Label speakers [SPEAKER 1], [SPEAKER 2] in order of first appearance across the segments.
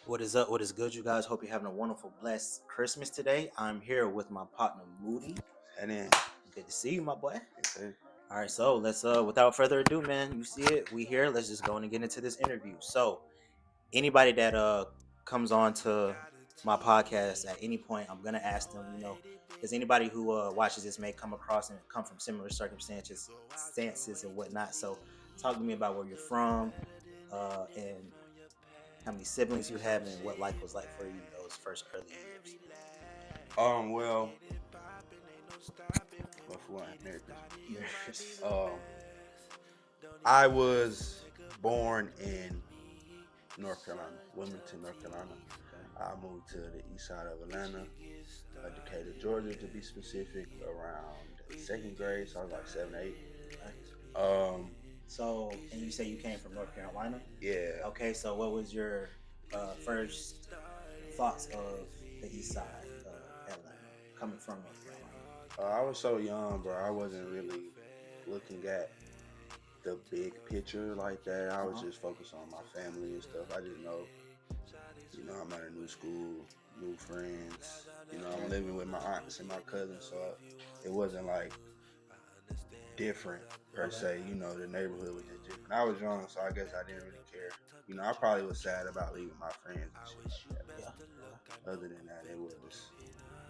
[SPEAKER 1] What is up? What is good, you guys? Hope you're having a wonderful, blessed Christmas today. I'm here with my partner Moody.
[SPEAKER 2] And then,
[SPEAKER 1] Good to see you, my boy.
[SPEAKER 2] yes,
[SPEAKER 1] All right, so let's without further ado, man, you see it, we here. Let's just go and get into this interview. So, anybody that comes on to my podcast at any point, I'm gonna ask them, because anybody who watches this may come across and come from similar circumstances and whatnot. So, talk to me about where you're from, and how many siblings you have, and what life was like for you those first early years.
[SPEAKER 2] well, before Merry Christmas. I was born in North Carolina, Wilmington, North Carolina. I moved to the east side of Atlanta, Decatur, Georgia, to be specific, around second grade. So I was like 7, 8. Um,
[SPEAKER 1] So, and you say you came from North Carolina?
[SPEAKER 2] yeah.
[SPEAKER 1] Okay, so what was your first thoughts of the east side of Atlanta, coming from North Carolina?
[SPEAKER 2] I was so young, bro. I wasn't really looking at the big picture like that. I was
[SPEAKER 1] Uh-huh.
[SPEAKER 2] just focused on my family and stuff. I didn't know, I'm at a new school, new friends. I'm living with my aunts and my cousins, so it wasn't like different per
[SPEAKER 1] Okay.
[SPEAKER 2] se. The neighborhood was just different. I was young, so I guess I didn't really care. I probably was sad about leaving my friends and shit like that.
[SPEAKER 1] Yeah.
[SPEAKER 2] But other than that,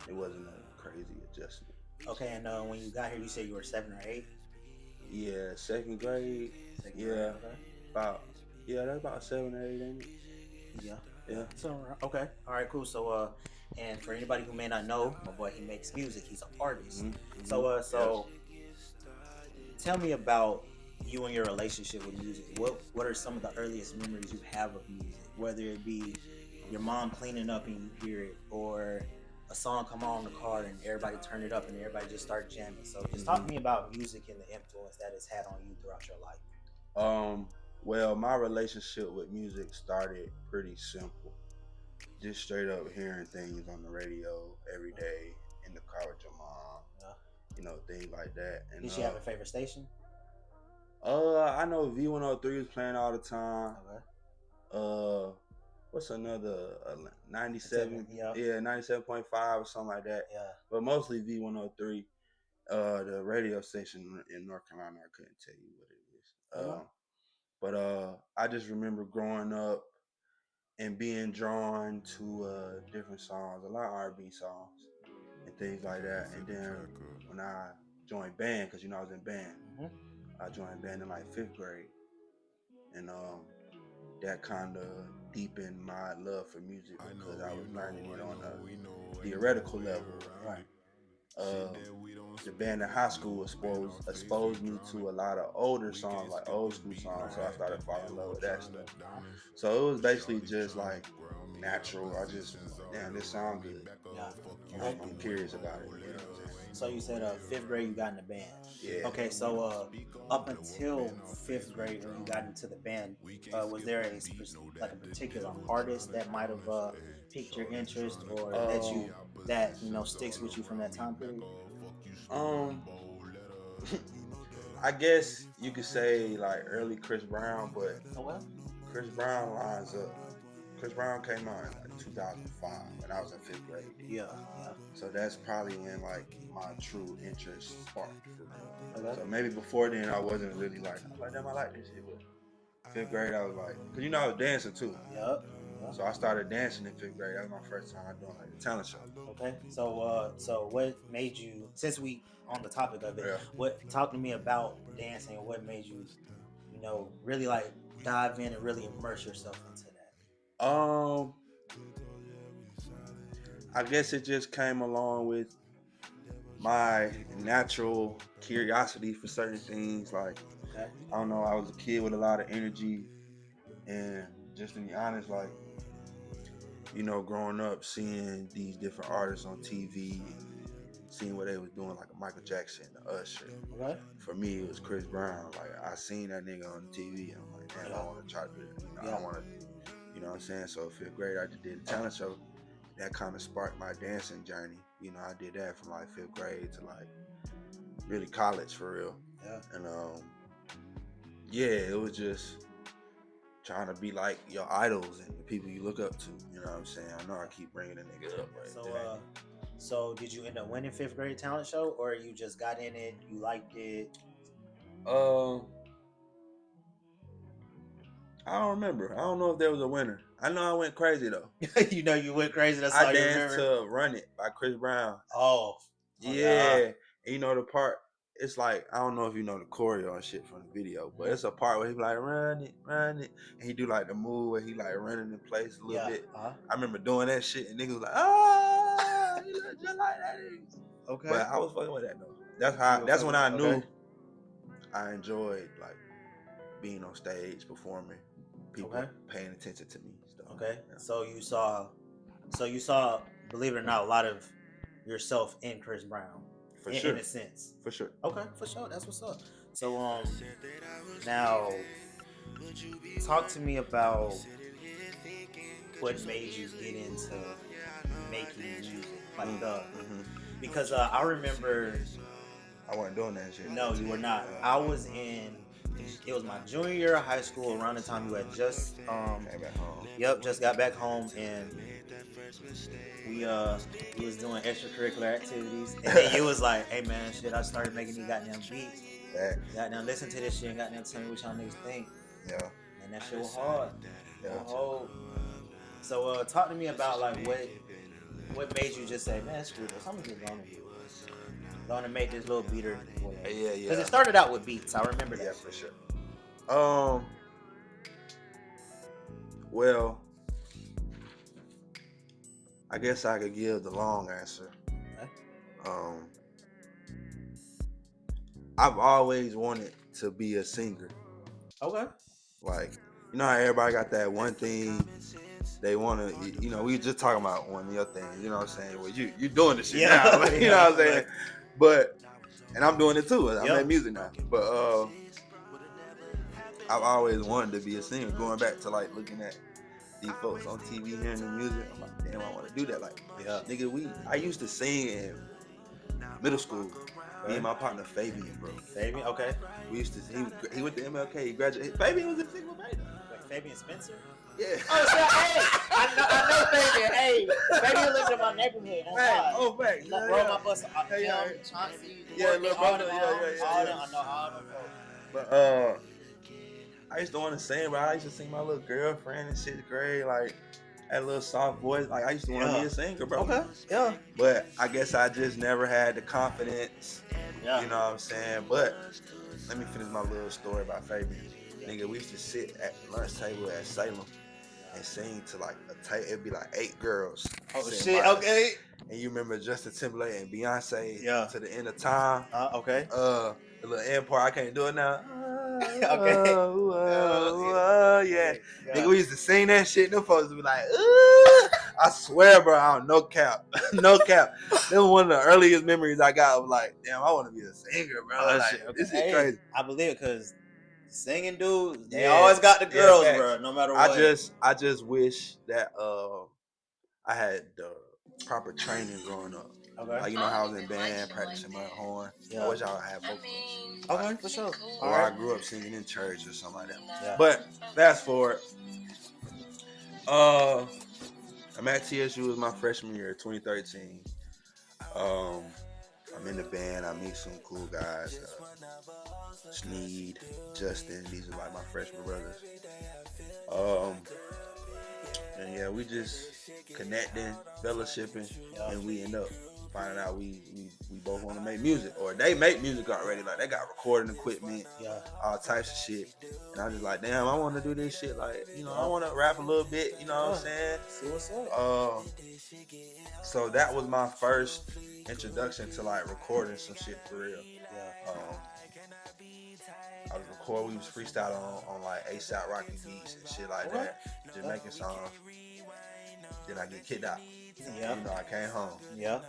[SPEAKER 2] it wasn't a crazy adjustment.
[SPEAKER 1] Okay, and when you got here, you said you were 7 or 8.
[SPEAKER 2] Yeah, second grade.
[SPEAKER 1] Second grade.
[SPEAKER 2] Yeah,
[SPEAKER 1] Okay.
[SPEAKER 2] about that's about 7 or 8, ain't it?
[SPEAKER 1] Yeah. Yeah.
[SPEAKER 2] Yeah.
[SPEAKER 1] So okay. All right. Cool. So and for anybody who may not know, my boy, he makes music. He's an artist.
[SPEAKER 2] Mm-hmm.
[SPEAKER 1] So
[SPEAKER 2] Yes.
[SPEAKER 1] tell me about you and your relationship with music. What are some of the earliest memories you have of music? Whether it be your mom cleaning up and you hear it, or a song come on in the car and everybody turn it up and everybody just start jamming. So just talk to me about music and the influence that it's had on you throughout your life.
[SPEAKER 2] Um, well, my relationship with music started pretty simple. Just straight up hearing things on the radio every day in the car with your mom, things like that. And
[SPEAKER 1] Did she have a favorite station?
[SPEAKER 2] I know V103 was playing all the time.
[SPEAKER 1] Okay.
[SPEAKER 2] What's another 97?
[SPEAKER 1] Yeah.
[SPEAKER 2] Yeah, 97.5 or something like that.
[SPEAKER 1] Yeah.
[SPEAKER 2] But mostly V103. The radio station in North Carolina, I couldn't tell you what it is.
[SPEAKER 1] Okay.
[SPEAKER 2] But I just remember growing up and being drawn to different songs, a lot of R&B songs and things like that. And then when I joined band, because I was in band,
[SPEAKER 1] Mm-hmm.
[SPEAKER 2] I joined band in like 5th grade, and that kind of deepened my love for music because I was learning it on a theoretical level.
[SPEAKER 1] Right.
[SPEAKER 2] Uh, the band in high school exposed me to a lot of older songs, like old school songs. So I started falling in love with that stuff. So it was basically just like natural. I just was like, damn, this song good.
[SPEAKER 1] Yeah. Okay.
[SPEAKER 2] I'm curious about it. You know what I'm saying?
[SPEAKER 1] So you said 5th grade you got in the band.
[SPEAKER 2] Yeah.
[SPEAKER 1] Okay, so up until 5th grade when you got into the band, was there like a particular artist that might have piqued your interest, or that sticks with you from that time period?
[SPEAKER 2] Um, I guess you could say like early Chris Brown, but
[SPEAKER 1] Oh well.
[SPEAKER 2] Chris Brown lines up. Chris Brown came out in like 2005 when I was in 5th grade.
[SPEAKER 1] Yeah, yeah.
[SPEAKER 2] So that's probably when like my true interest sparked for real.
[SPEAKER 1] Okay.
[SPEAKER 2] So maybe before then I wasn't really like, damn, I like this shit. But 5th grade I was like, cause I was dancing too.
[SPEAKER 1] Yep.
[SPEAKER 2] So I started dancing in 5th grade. That was my first time doing like a talent show.
[SPEAKER 1] Okay. So what made you, since we on the topic of it,
[SPEAKER 2] Yeah.
[SPEAKER 1] what talk to me about dancing and what made you, really like dive in and really immerse yourself into that?
[SPEAKER 2] I guess it just came along with my natural curiosity for certain things. Like,
[SPEAKER 1] Okay.
[SPEAKER 2] I don't know, I was a kid with a lot of energy, and just to be honest, like, growing up seeing these different artists on TV and seeing what they was doing, like a Michael Jackson, Usher.
[SPEAKER 1] Okay.
[SPEAKER 2] For me, it was Chris Brown. Like, I seen that nigga on TV, and I'm like, damn, I want to try to do that. I want to, what I'm saying? So 5th grade, I did a talent show. That kind of sparked my dancing journey. I did that from like 5th grade to like really college for real.
[SPEAKER 1] Yeah.
[SPEAKER 2] And yeah, it was just trying to be like your idols and the people you look up to. You know what I'm saying? I know I keep bringing the nigga up, but
[SPEAKER 1] So did you end up winning 5th grade talent show, or you just got in it, you liked it?
[SPEAKER 2] I don't remember. I don't know if there was a winner. I know I went crazy though.
[SPEAKER 1] You know you went crazy. That's all
[SPEAKER 2] I
[SPEAKER 1] you
[SPEAKER 2] danced
[SPEAKER 1] remember.
[SPEAKER 2] to "Run It" by Chris Brown.
[SPEAKER 1] Oh
[SPEAKER 2] Yeah. And you know the part, it's like, I don't know if you know the choreo and shit from the video, but it's a part where he like run it, and he do like the move where he like running in place a little bit. I remember doing that shit and niggas was like, oh, you look just like that nigga.
[SPEAKER 1] Okay.
[SPEAKER 2] But I was fucking with that though. That's when I knew I enjoyed like being on stage, performing, people paying attention to me. Stuff.
[SPEAKER 1] Okay. Yeah. So you saw, believe it or not, a lot of yourself in Chris Brown.
[SPEAKER 2] For sure.
[SPEAKER 1] In a sense.
[SPEAKER 2] For sure.
[SPEAKER 1] Okay, for sure. That's what's up. So now talk to me about what made you get into making music. Like because I remember
[SPEAKER 2] I wasn't doing that shit.
[SPEAKER 1] No, you were not. I was it was my junior year of high school, around the time you had just
[SPEAKER 2] came back home.
[SPEAKER 1] Yep, just got back home, and we was doing extracurricular activities, and then you was like, hey man, shit, I started making these goddamn beats. Goddamn listen to this shit and goddamn tell me what y'all niggas think. Yeah. And that shit was hard. So talk to me about like what made you just say, man, screw this, I'm just gonna make this little beater.
[SPEAKER 2] Yeah.
[SPEAKER 1] Because it started out with beats. I remember that.
[SPEAKER 2] Yeah, for sure. Well, I guess I could give the long answer. Okay. I've always wanted to be a singer. Okay. Like, you know how everybody got that one thing they want to, you know, we just talking about one of your things, you know what I'm saying? Well, you doing this shit now, you know what I'm saying? But, and I'm doing it too. I'm in music now. But I've always wanted to be a singer. Going back to like looking at these folks on TV hearing the music, I'm like, damn, I want to do that. Like, nigga, I used to sing in middle school. Me and my partner Fabian, bro.
[SPEAKER 1] Fabian, okay.
[SPEAKER 2] We used to. He went to MLK. He graduated. Fabian was in Sigma Beta.
[SPEAKER 1] Like Fabian Spencer.
[SPEAKER 2] Yeah.
[SPEAKER 1] Oh, so, hey, I know Fabian. Hey, Fabian lives in my neighborhood.
[SPEAKER 2] Oh, facts.
[SPEAKER 1] Bro, my bus. Chauncey.
[SPEAKER 2] Yeah, little brother. Yeah.
[SPEAKER 1] I know all them folks.
[SPEAKER 2] But I used to want to sing, but I used to sing my little girlfriend in 6th grade, like that little soft voice. Like I used to want to be a singer, bro. Okay. Yeah. But I guess I just never had the confidence. Yeah. You know what I'm saying? But let me finish my little story about Fabian. Nigga, we used to sit at the lunch table at Salem and sing to like it'd be like 8 girls. Oh shit, okay. And you remember Justin Timberlake and Beyonce to the end of time. Okay. The little end part, I can't do it now. Okay. Yeah. Nigga, we used to sing that shit. Them folks would be like, I swear, bro, I don't no cap. No cap. That was one of the earliest memories I got of like, damn, I want to be a singer, bro. Like, this is crazy.
[SPEAKER 1] I believe it because singing dudes, they always got the girls, bro, no matter what.
[SPEAKER 2] I just wish that I had the proper training growing up. Okay. Like, you know how I was in band, practicing my horn. I wish I had vocals.
[SPEAKER 1] Okay, for sure.
[SPEAKER 2] Or I grew up singing in church or something like that. Yeah. But fast forward. I'm at TSU. It was my freshman year, 2013. I'm in the band. I meet some cool guys. Sneed, Justin. These are like my freshman brothers. And yeah, we just connecting, fellowshipping, and we end up finding out we both want to make music, or they make music already. Like they got recording equipment, all types of shit. And I'm just like, damn, I want to do this shit. Like, you know, I want to rap a little bit. You know what I'm saying?
[SPEAKER 1] See what's up.
[SPEAKER 2] So that was my first introduction to like recording some shit for real. I was recording. We was freestyling on like ASAP Rocky beats and shit like that, just making songs. Then I get kicked out. Yeah. You know, I came home. Yeah.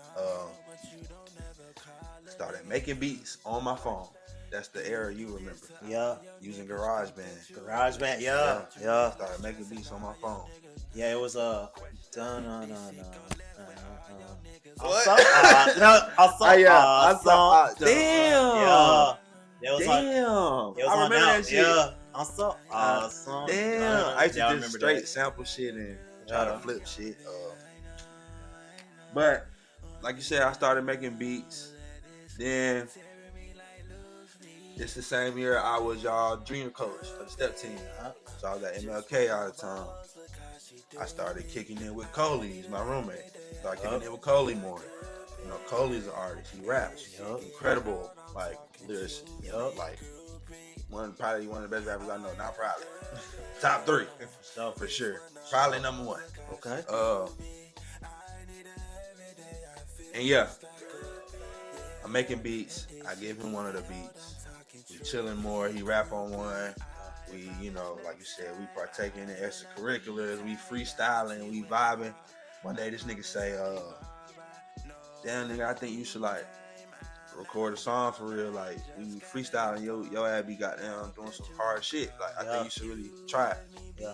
[SPEAKER 2] Started making beats on my phone. That's the era you remember. Yeah. Using GarageBand. GarageBand, yeah. Started making beats on my phone. Yeah, it was What?
[SPEAKER 1] Damn. Yeah. I remember that shit. Yeah. Also awesome.
[SPEAKER 2] Damn, I used to
[SPEAKER 1] Yeah, I
[SPEAKER 2] just
[SPEAKER 1] remember
[SPEAKER 2] straight
[SPEAKER 1] that.
[SPEAKER 2] sample shit and try to
[SPEAKER 1] Yeah.
[SPEAKER 2] flip shit. But like you said, I started making beats. Then it's the same year I was y'all junior coach for the step team. So I was at MLK all the time. I started kicking in with Coley, he's my roommate. Started kicking in with Coley more. You know, Coley's an artist. He raps. Incredible, like lyrics. Like probably one of the best rappers I know. Not probably. Top 3. For sure. Probably number 1.
[SPEAKER 1] Okay.
[SPEAKER 2] And yeah, I'm making beats. I give him one of the beats. We chilling more. He rap on one. We, you know, like you said, we partaking in extracurriculars. We freestyling. We vibing. One day this nigga say, damn nigga, I think you should like record a song for real. Like we freestyling. Your ass be goddamn doing some hard shit. Like I think you should really try it.
[SPEAKER 1] Yeah.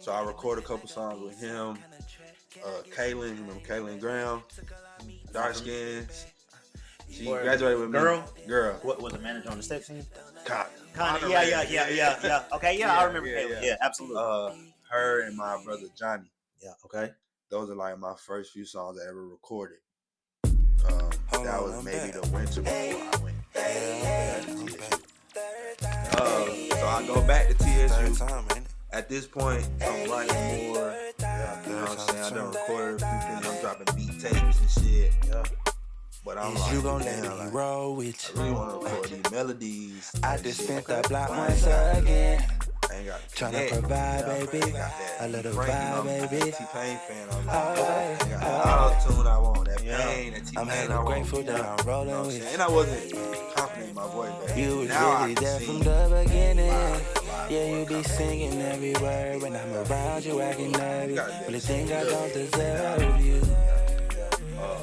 [SPEAKER 2] So I record a couple songs with him. Kaylin, you remember Kaylin Graham? Dark skins. She graduated with me. Girl.
[SPEAKER 1] What was the manager on the step team?
[SPEAKER 2] Kinda.
[SPEAKER 1] Yeah. Okay, yeah, I remember Kaylin. Yeah, absolutely.
[SPEAKER 2] Her and my brother Johnny.
[SPEAKER 1] Yeah, okay.
[SPEAKER 2] Those are like my first few songs I ever recorded. That was maybe the winter before I went. So I go back to TSU. At this point, I'm writing more. You know what I'm saying? I done recorded a few things. I'm dropping beat tapes and shit. Yeah. But I'm like,
[SPEAKER 3] you gon'
[SPEAKER 2] damn,
[SPEAKER 3] let me
[SPEAKER 2] like,
[SPEAKER 3] roll with
[SPEAKER 2] I really want to record these melodies.
[SPEAKER 3] I just spent the block once again.
[SPEAKER 2] I ain't got
[SPEAKER 3] Tryna provide, baby. A little vibe, baby.
[SPEAKER 2] T-Pain fan. I'm like, auto-tune I want. That pain, that T-Pain
[SPEAKER 3] I'm hella grateful that I'm rolling with you.
[SPEAKER 2] And I wasn't confident in my voice, but
[SPEAKER 3] you was
[SPEAKER 2] now
[SPEAKER 3] really
[SPEAKER 2] I can
[SPEAKER 3] there
[SPEAKER 2] sing
[SPEAKER 3] from the beginning.
[SPEAKER 2] live,
[SPEAKER 3] Yeah, you be singing every word when I'm around you, acting nervous. Really think I don't deserve you.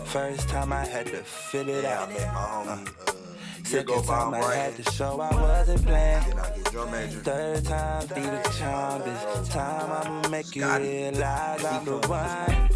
[SPEAKER 3] First time I had to fill it out.
[SPEAKER 2] I met my homie.
[SPEAKER 3] Second time I had to show I wasn't playing.
[SPEAKER 2] Then I get drum major.
[SPEAKER 3] Third time be the charm. This time I'ma make you realize I'm the one.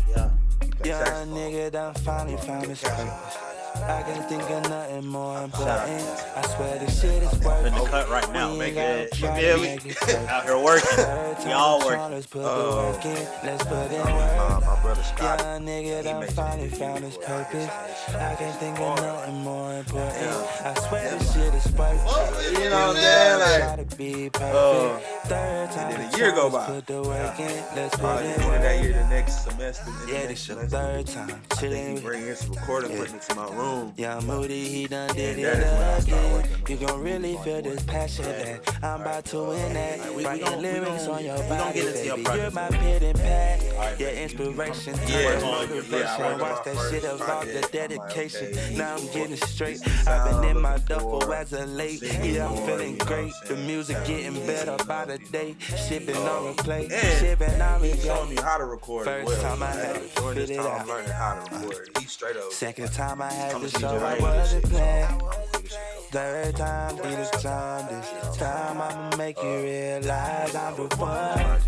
[SPEAKER 3] Young nigga done finally found his purpose. I can't think of nothing more important. I swear this shit is worth
[SPEAKER 1] In the cut right now, make it. You feel me? Out here working. Y'all working.
[SPEAKER 3] Let's put the work in. Let's put in work.
[SPEAKER 2] My brother Scott.
[SPEAKER 3] Young nigga done finally found his purpose. I can't think of nothing more important. I swear this shit is worth.
[SPEAKER 2] You know what I'm saying? Like,
[SPEAKER 3] Try to be perfect. Third time
[SPEAKER 2] and then a year go by.
[SPEAKER 3] Put the work in. Let's put
[SPEAKER 2] Probably
[SPEAKER 3] in
[SPEAKER 2] the end of
[SPEAKER 3] work.
[SPEAKER 2] that year, the next semester.
[SPEAKER 3] Yeah, this your third time.
[SPEAKER 2] I think he
[SPEAKER 3] Chilling.
[SPEAKER 2] bring his recording equipment to my room.
[SPEAKER 3] Young Moody, he done did
[SPEAKER 2] And
[SPEAKER 3] it
[SPEAKER 2] that is when I started
[SPEAKER 3] again.
[SPEAKER 2] working
[SPEAKER 3] You gon' really feel this passion that I'm about to win that. Writing lyrics on your body,
[SPEAKER 1] get into your
[SPEAKER 3] baby.
[SPEAKER 1] project.
[SPEAKER 3] You're my pit and pad. Your inspiration,
[SPEAKER 2] Yeah.
[SPEAKER 3] motivation. Watch that shit evolve, the dedication.
[SPEAKER 2] Okay.
[SPEAKER 3] Now I'm getting straight. I've been in my duffel as of late. Yeah, I'm feeling great. The music getting better by the day. Shipping on replay, shipping on
[SPEAKER 2] He showed me
[SPEAKER 3] replay.
[SPEAKER 2] how to record as
[SPEAKER 3] First
[SPEAKER 2] well.
[SPEAKER 3] time I had to
[SPEAKER 2] During this
[SPEAKER 3] fit it
[SPEAKER 2] time, I'm
[SPEAKER 3] out.
[SPEAKER 2] learning how to record. He's straight up.
[SPEAKER 3] Second time I had
[SPEAKER 2] Come
[SPEAKER 3] to
[SPEAKER 2] to
[SPEAKER 3] show
[SPEAKER 2] DJ
[SPEAKER 3] I
[SPEAKER 2] radio
[SPEAKER 3] wasn't
[SPEAKER 2] shit,
[SPEAKER 3] playing.
[SPEAKER 2] so
[SPEAKER 3] Third time be the charm. This time I'ma make you realize I'm the one.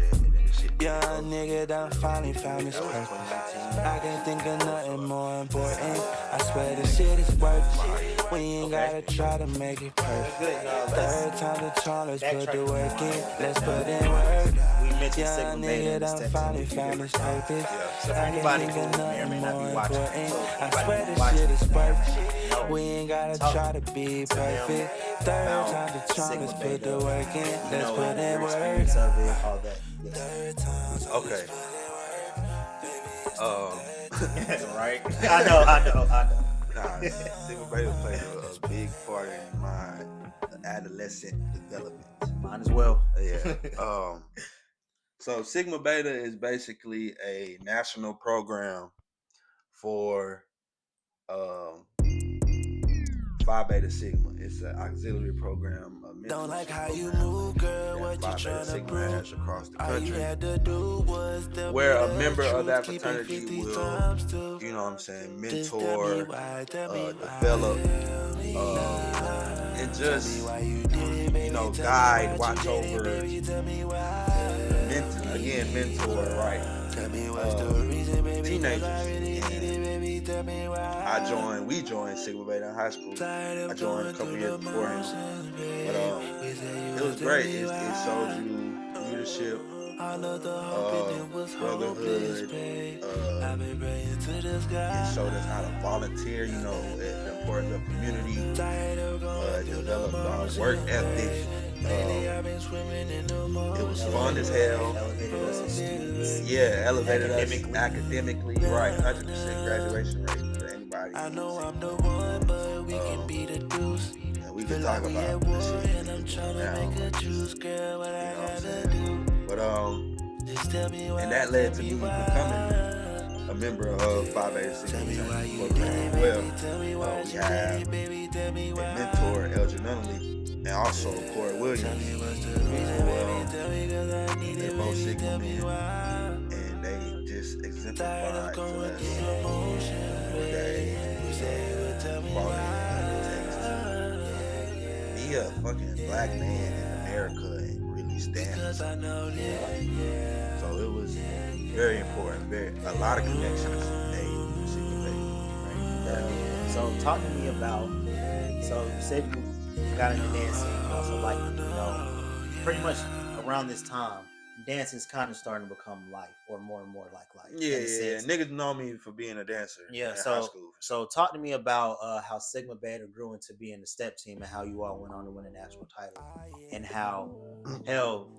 [SPEAKER 3] Young nigga done finally found his purpose. I can't think of nothing more important. I swear this shit is worth it. We ain't gotta try to make it perfect. Third time the charm, let's put the work in. Let's put in work. Young nigga done finally found his purpose. I can't think of nothing more important. I swear this shit is worth it. We ain't gotta try to be perfect. Third time the charm, let's put the work in. Let's put in work.
[SPEAKER 2] Okay.
[SPEAKER 1] Right? I know.
[SPEAKER 2] Nah, Sigma Beta played a big part in my adolescent development.
[SPEAKER 1] Mine as well.
[SPEAKER 2] Yeah. So Sigma Beta is basically a national program for Phi Beta Sigma. It's an auxiliary program.
[SPEAKER 3] Don't like how you move, girl. What you tryna prove?
[SPEAKER 2] Across the
[SPEAKER 3] All you
[SPEAKER 2] country,
[SPEAKER 3] had to do was tell
[SPEAKER 2] where
[SPEAKER 3] me
[SPEAKER 2] a
[SPEAKER 3] the
[SPEAKER 2] member of
[SPEAKER 3] truth.
[SPEAKER 2] that
[SPEAKER 3] Keep it
[SPEAKER 2] fraternity
[SPEAKER 3] 50
[SPEAKER 2] will,
[SPEAKER 3] times two.
[SPEAKER 2] you know what I'm saying,
[SPEAKER 3] Just tell
[SPEAKER 2] mentor,
[SPEAKER 3] me why,
[SPEAKER 2] develop, and just,
[SPEAKER 3] why you did, baby,
[SPEAKER 2] you know,
[SPEAKER 3] tell me
[SPEAKER 2] guide,
[SPEAKER 3] what
[SPEAKER 2] watch
[SPEAKER 3] you did,
[SPEAKER 2] over,
[SPEAKER 3] baby, tell me why.
[SPEAKER 2] mentor, right? Teenagers. And we joined Sigma Beta in high school. I joined a couple years before him. But it was great. It showed you leadership, brotherhood. It showed us how to volunteer, the importance of community, developed our work ethic. It was fun as hell.
[SPEAKER 1] Elevated us as students.
[SPEAKER 2] Yeah, elevated
[SPEAKER 1] Academically.
[SPEAKER 2] us academically, right? 100% graduation rate for anybody.
[SPEAKER 3] I know I'm the one, but we can be the deuce.
[SPEAKER 2] And we can talk about this shit
[SPEAKER 3] And I'm trying to make a juice, girl. What I gotta do?
[SPEAKER 2] But
[SPEAKER 3] Just tell me why.
[SPEAKER 2] and that led to me becoming a member of Phi Beta Sigma Incorporated as well. We have a mentor, Elgin Nunley, and also Corey Williams. They're both Sigma men, and they just exemplified to us what that be a fucking black man in America and really stand for something. So it was very important. A lot of connections made with Sigma Beta.
[SPEAKER 1] Right? So talk to me about. So you said you got into dancing. Also, like pretty much around this time, dancing's kind of starting to become life, or more and more like life.
[SPEAKER 2] Yeah. Niggas know me for being a dancer.
[SPEAKER 1] Yeah.
[SPEAKER 2] In high school.
[SPEAKER 1] So talk to me about how Sigma Beta grew into being the step team, and how you all went on to win a national title, and how hell,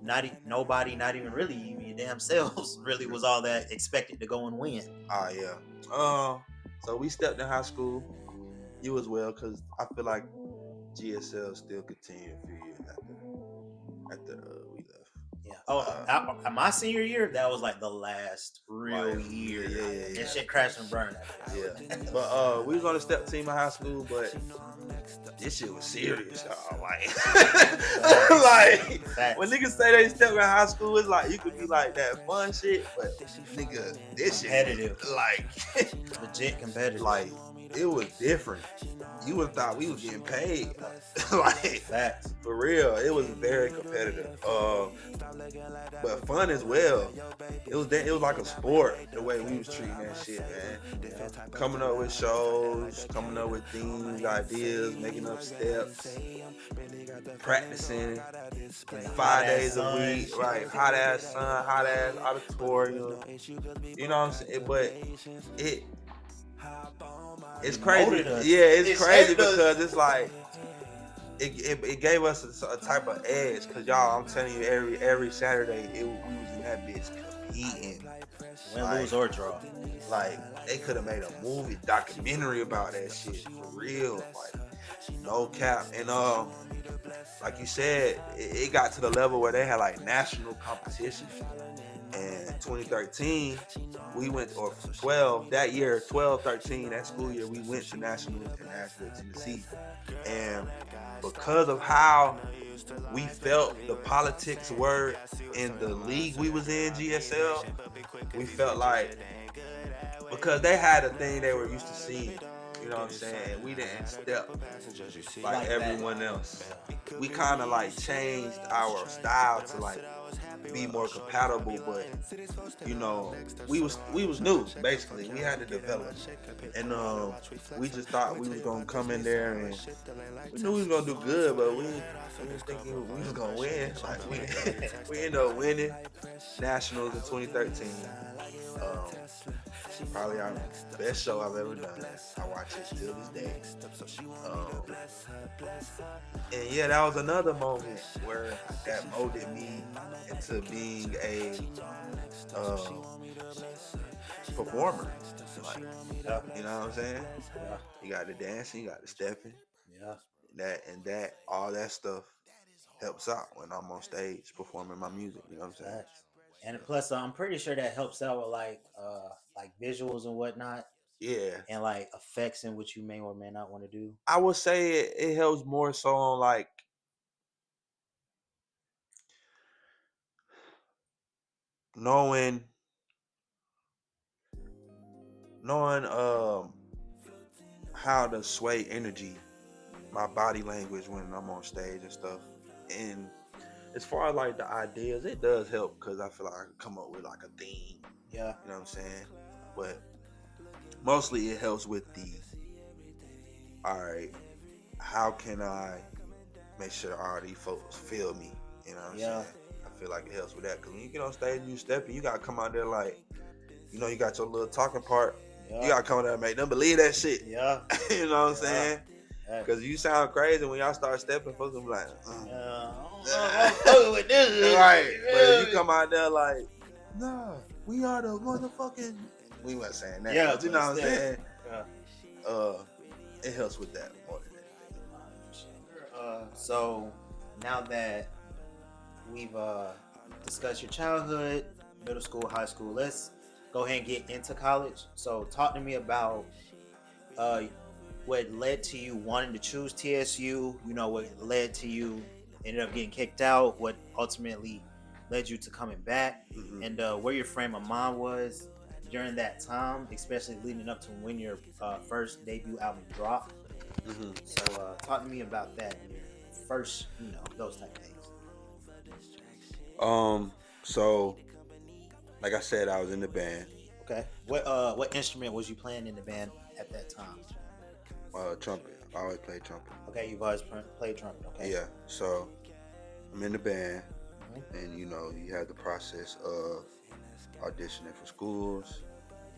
[SPEAKER 1] nobody, not even really you your damn selves, really was all that expected to go and win.
[SPEAKER 2] Yeah. So we stepped in high school. You as well, because I feel like GSL still continued a few years after we left.
[SPEAKER 1] Yeah. My senior year, that was like the last real year.
[SPEAKER 2] Yeah.
[SPEAKER 1] That shit crashed and burned.
[SPEAKER 2] Yeah. But we was on the step team in high school, but this shit was serious, y'all. Like when niggas say they step in high school, it's like you could be like that fun shit, but nigga, this shit
[SPEAKER 1] competitive.
[SPEAKER 2] Like
[SPEAKER 1] legit competitive.
[SPEAKER 2] Like it was different. You would have thought we was getting paid. Like
[SPEAKER 1] facts.
[SPEAKER 2] For real. It was very competitive. But fun as well. It was like a sport the way we was treating that shit, man. Coming up with shows, coming up with themes, ideas, making up steps, practicing 5 days a week, right? Hot ass sun, hot ass auditorium. You know what I'm saying? But it's crazy. Yeah, it's crazy because it's like it gave us a type of edge. Cause y'all, I'm telling you, every Saturday we was in that bitch competing,
[SPEAKER 1] win, lose or draw.
[SPEAKER 2] Like they could have made a movie documentary about that shit for real. Like no cap. And like you said, it got to the level where they had like national competition. And 2013, we went, or 12, that year, 12, 13, that school year, we went to nationals in Nashville, Tennessee. And because of how we felt the politics were in the league we was in, GSL, we felt like, because they had a thing they were used to seeing, you know what I'm saying? We didn't step like everyone else. We kind of like changed our style to like be more compatible, but we was new basically. We had to develop, and we just thought we was gonna come in there and we knew we was gonna do good, but we didn't think we was gonna win. Like we ended up winning nationals in 2013. Probably our best show I've ever done. I watch it till this day. And yeah, that was another moment where that molded me into being a performer. Like, you know what I'm saying?
[SPEAKER 1] Yeah.
[SPEAKER 2] You got the dancing, you got the stepping.
[SPEAKER 1] Yeah.
[SPEAKER 2] That all that stuff helps out when I'm on stage performing my music. You know what I'm saying?
[SPEAKER 1] And plus, I'm pretty sure that helps out with like visuals and whatnot.
[SPEAKER 2] Yeah.
[SPEAKER 1] And like effects in which you may or may not want to do.
[SPEAKER 2] I would say it helps more so on like knowing how to sway energy, my body language when I'm on stage and stuff. And as far as like the ideas, it does help because I feel like I can come up with like a theme.
[SPEAKER 1] Yeah.
[SPEAKER 2] You know what I'm saying? But mostly it helps with the, all right, how can I make sure all these folks feel me? You know what I'm saying? I feel like it helps with that because when you get on stage and you step, you gotta come out there like, you know, you got your little talking part.
[SPEAKER 1] Yeah.
[SPEAKER 2] You gotta come out there and make them believe that shit.
[SPEAKER 1] Yeah.
[SPEAKER 2] You know what I'm saying? Because you sound crazy when y'all start stepping, folks will be like,
[SPEAKER 1] I'm fucking with this.
[SPEAKER 2] Right. But if you come out there like, nah, we are the motherfucking. We weren't saying that.
[SPEAKER 1] Yeah,
[SPEAKER 2] But you know what I'm saying?
[SPEAKER 1] Yeah.
[SPEAKER 2] It helps with that more than anything.
[SPEAKER 1] So now that we've discussed your childhood, middle school, high school, let's go ahead and get into college. So talk to me about what led to you wanting to choose TSU, you know, what led to you ended up getting kicked out, what ultimately led you to coming back, and where your frame of mind was during that time, especially leading up to when your first debut album dropped. So talk to me about that, your first, you know, those type of things.
[SPEAKER 2] So like I said, I was in the band.
[SPEAKER 1] Okay. What instrument was you playing in the band at that time?
[SPEAKER 2] Trumpet. I always played trumpet.
[SPEAKER 1] Okay, you've always played trumpet. Okay.
[SPEAKER 2] Yeah. So I'm in the band, and you know, you have the process of auditioning for schools,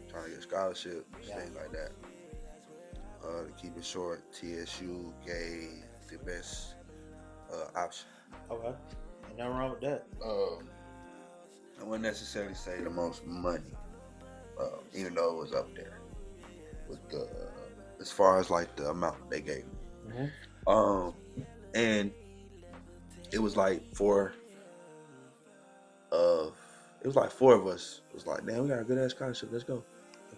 [SPEAKER 2] trying to get scholarships, things like that. To keep it short, TSU gave the best option.
[SPEAKER 1] Okay. Ain't nothing wrong with that.
[SPEAKER 2] I wouldn't necessarily say the most money, even though it was up there with the as far as like the amount they gave me. And it was like four of us. It was like, damn, we got a good ass scholarship. Let's go.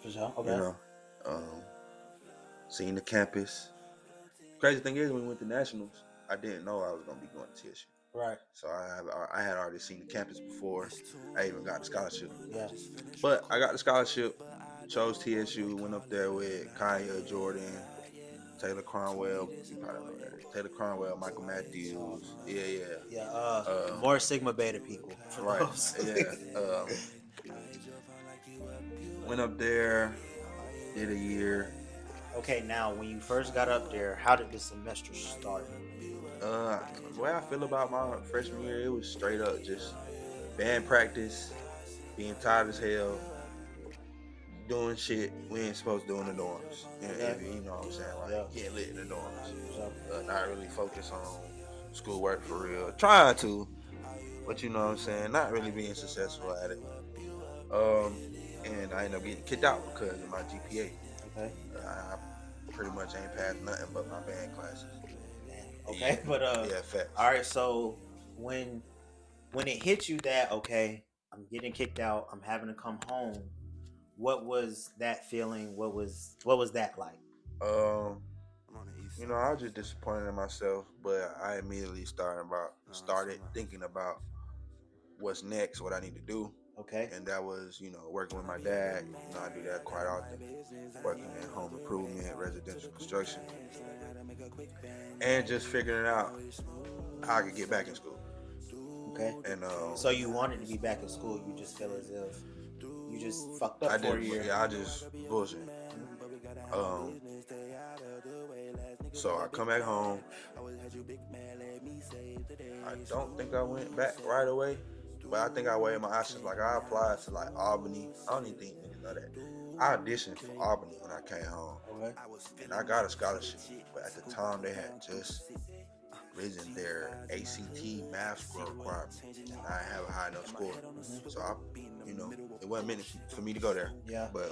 [SPEAKER 1] For sure. Okay.
[SPEAKER 2] You know, seeing the campus. Crazy thing is, when we went to nationals, I didn't know I was gonna be going to TSU.
[SPEAKER 1] Right.
[SPEAKER 2] So I had already seen the campus before I even got the scholarship.
[SPEAKER 1] Yeah.
[SPEAKER 2] But I got the scholarship, chose TSU, went up there with Kaya Jordan, Taylor Cronwell. You probably know that. Taylor Cronwell, Michael Matthews. Yeah.
[SPEAKER 1] More Sigma Beta people.
[SPEAKER 2] Right. Yeah. Went up there, did a year.
[SPEAKER 1] Okay, now when you first got up there, how did the semester start?
[SPEAKER 2] The way I feel about my freshman year, it was straight up just band practice, being tired as hell, doing shit we ain't supposed to do in the dorms. You know what I'm saying? Like, getting lit in the dorms. Not really focus on schoolwork for real. Trying to, but you know what I'm saying? Not really being successful at it. And I ended up getting kicked out because of my GPA.
[SPEAKER 1] Okay.
[SPEAKER 2] I pretty much ain't passed nothing but my band classes.
[SPEAKER 1] Okay, but
[SPEAKER 2] facts.
[SPEAKER 1] All right, so when it hit you that, okay, I'm getting kicked out, I'm having to come home, what was that feeling? What was that like?
[SPEAKER 2] You know, I was just disappointed in myself, but I immediately started thinking about what's next, what I need to do.
[SPEAKER 1] Okay.
[SPEAKER 2] And that was, you know, working with my dad. You know, I do that quite often. Working in home improvement, residential construction. And just figuring out how I could get back in school.
[SPEAKER 1] Okay.
[SPEAKER 2] And
[SPEAKER 1] so you wanted to be back in school, you just feel as if you just fucked up for a year.
[SPEAKER 2] Yeah, I just bullshit. So I come back home. I don't think I went back right away, but I think I weighed my options. Like, I applied to like Albany. I don't even think niggas know that. I auditioned for Albany when I came home.
[SPEAKER 1] Okay.
[SPEAKER 2] And I got a scholarship, but at the time they had just risen their ACT math score requirement, and I didn't have a high enough score. So I, you know, it wasn't meant for me to go there.
[SPEAKER 1] Yeah.
[SPEAKER 2] But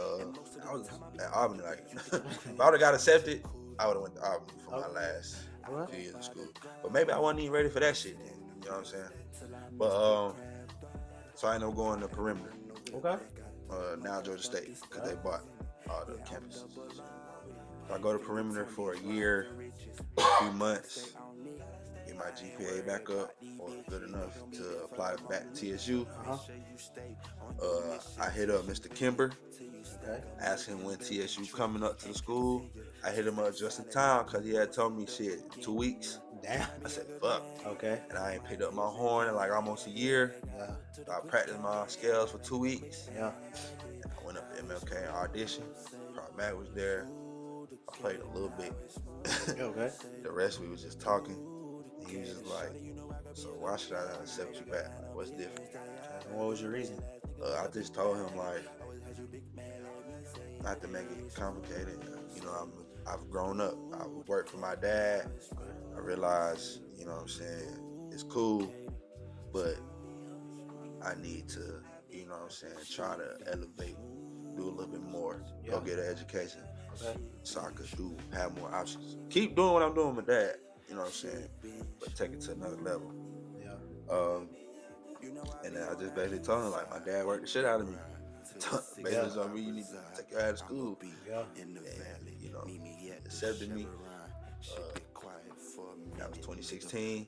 [SPEAKER 2] I was at Albany. Like, if I would have got accepted, I would have went to Albany for my last few years of school. But maybe I wasn't even ready for that shit then. You know what I'm saying? But so I ended up going to Perimeter.
[SPEAKER 1] Okay.
[SPEAKER 2] Now Georgia State, because they bought all the campuses. So I go to Perimeter for a year, a few months, get my GPA back up, or good enough to apply back to TSU. I hit up Mr. Kimber, asked him when TSU coming up to the school. I hit him up just in time because he had told me, shit, 2 weeks.
[SPEAKER 1] Damn.
[SPEAKER 2] I said, fuck.
[SPEAKER 1] Okay.
[SPEAKER 2] And I ain't picked up my horn in like almost a year.
[SPEAKER 1] Yeah.
[SPEAKER 2] So I practiced my scales for 2 weeks.
[SPEAKER 1] Yeah.
[SPEAKER 2] And I went up to MLK and auditioned. Matt was there. I played a little bit.
[SPEAKER 1] Okay.
[SPEAKER 2] The rest we was just talking. And he was just like, so why should I not accept you back? Like, what's different?
[SPEAKER 1] And what was your reason?
[SPEAKER 2] I just told him like, not to make it complicated. You know, I've grown up. I worked for my dad. I realized, you know what I'm saying, it's cool, but I need to, you know what I'm saying, try to elevate, do a little bit more, go get an education.
[SPEAKER 1] Okay.
[SPEAKER 2] So I could have more options. Keep doing what I'm doing with dad, you know what I'm saying, but take it to another level.
[SPEAKER 1] Yeah.
[SPEAKER 2] And then I just basically told him, like, my dad worked the shit out of me. Basically told me, you need to take your ass to school.
[SPEAKER 1] Yeah.
[SPEAKER 2] And, you know, accepted me. That was 2016.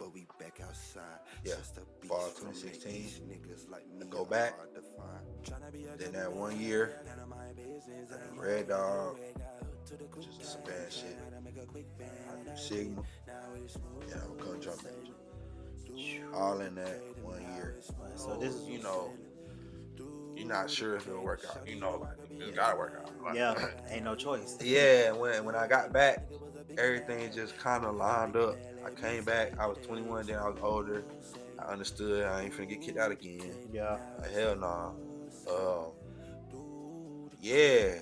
[SPEAKER 2] Yeah, fall 2016. I go back. Then that 1 year, I do Red Dog, which is some bad shit. I do Sigma, and I become drum major. All in that 1 year.
[SPEAKER 1] So this is,
[SPEAKER 2] you know, you're not sure if it'll work out. You know, like, it gotta work out. Like,
[SPEAKER 1] yeah, ain't no choice.
[SPEAKER 2] Yeah, when I got back, everything just kind of lined up. I came back, I was 21, then I was older. I understood I ain't finna get kicked out again.
[SPEAKER 1] Yeah.
[SPEAKER 2] Hell nah. Yeah,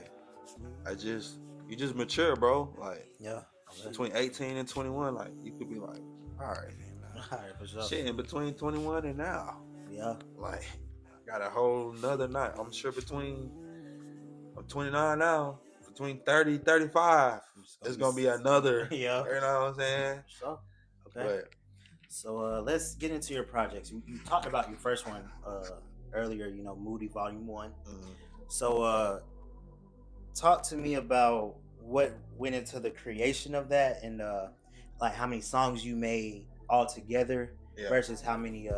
[SPEAKER 2] you just mature, bro. Like,
[SPEAKER 1] yeah,
[SPEAKER 2] between 18 and 21, like, you could be like, all right,
[SPEAKER 1] for sure.
[SPEAKER 2] shit, in between 21 and now,
[SPEAKER 1] yeah,
[SPEAKER 2] like, got a whole nother night. I'm sure I'm 29 now. Between 30, 35, it's gonna be another.
[SPEAKER 1] Yeah,
[SPEAKER 2] you know what I'm saying?
[SPEAKER 1] So, okay.
[SPEAKER 2] But
[SPEAKER 1] so let's get into your projects. You talked about your first one earlier. You know, Moody Volume 1.
[SPEAKER 2] mm-hmm.
[SPEAKER 1] So talk to me about what went into the creation of that, and like how many songs you made all together versus how many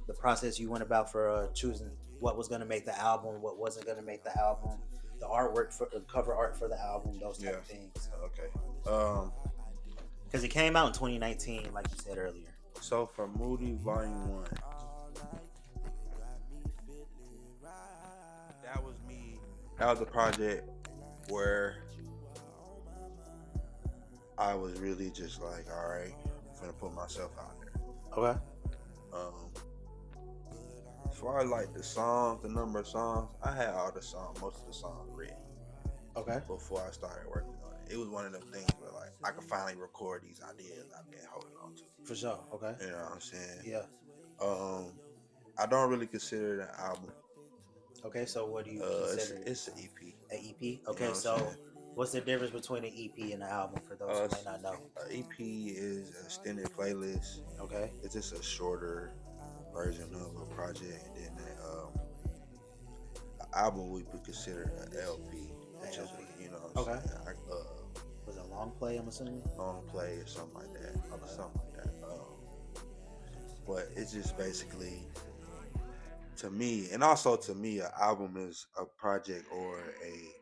[SPEAKER 1] the process you went about for choosing what was going to make the album, what wasn't going to make the album, the artwork for the cover art for the album, those type of things.
[SPEAKER 2] Okay.
[SPEAKER 1] Because it came out in 2019, like you said earlier.
[SPEAKER 2] So for Moody Volume 1, that was me. That was a project where I was really just like, all right, I'm gonna put myself out there.
[SPEAKER 1] Okay.
[SPEAKER 2] As far as like the songs, the number of songs, I had all the songs, most of the songs written.
[SPEAKER 1] Okay.
[SPEAKER 2] Before I started working on it, it was one of them things where like I could finally record these ideas I've been holding on to.
[SPEAKER 1] For sure. Okay.
[SPEAKER 2] You know what I'm saying?
[SPEAKER 1] Yeah.
[SPEAKER 2] I don't really consider it an album.
[SPEAKER 1] Okay, so what do you consider?
[SPEAKER 2] It's an EP.
[SPEAKER 1] An EP. Okay, you know so what's the difference between an EP and an album for those who may not know?
[SPEAKER 2] An EP is an extended playlist.
[SPEAKER 1] Okay.
[SPEAKER 2] It's just a shorter version of a project, and then an album would be considered an LP. Which is, you know what I'm saying?
[SPEAKER 1] Was it long play, I'm assuming?
[SPEAKER 2] Long play or something like that. Something like that. But it's just basically, to me, and also to me, an album is a project or a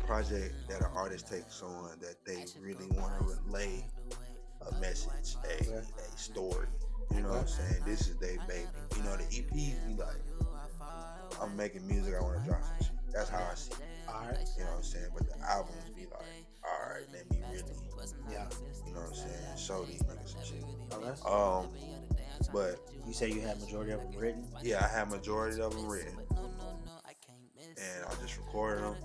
[SPEAKER 2] project that an artist takes on that they really want to relay a message, a story. You know what I'm saying? This is their baby. You know, the EPs be like, I'm making music, I want to drop some shit. That's how I see it.
[SPEAKER 1] Alright.
[SPEAKER 2] You know what I'm saying? But the albums be like, alright, let me really, you know what I'm saying, show these niggas some shit.
[SPEAKER 1] Okay.
[SPEAKER 2] But
[SPEAKER 1] you say you had majority of them written?
[SPEAKER 2] Yeah, I had majority of them written. And I just recorded them,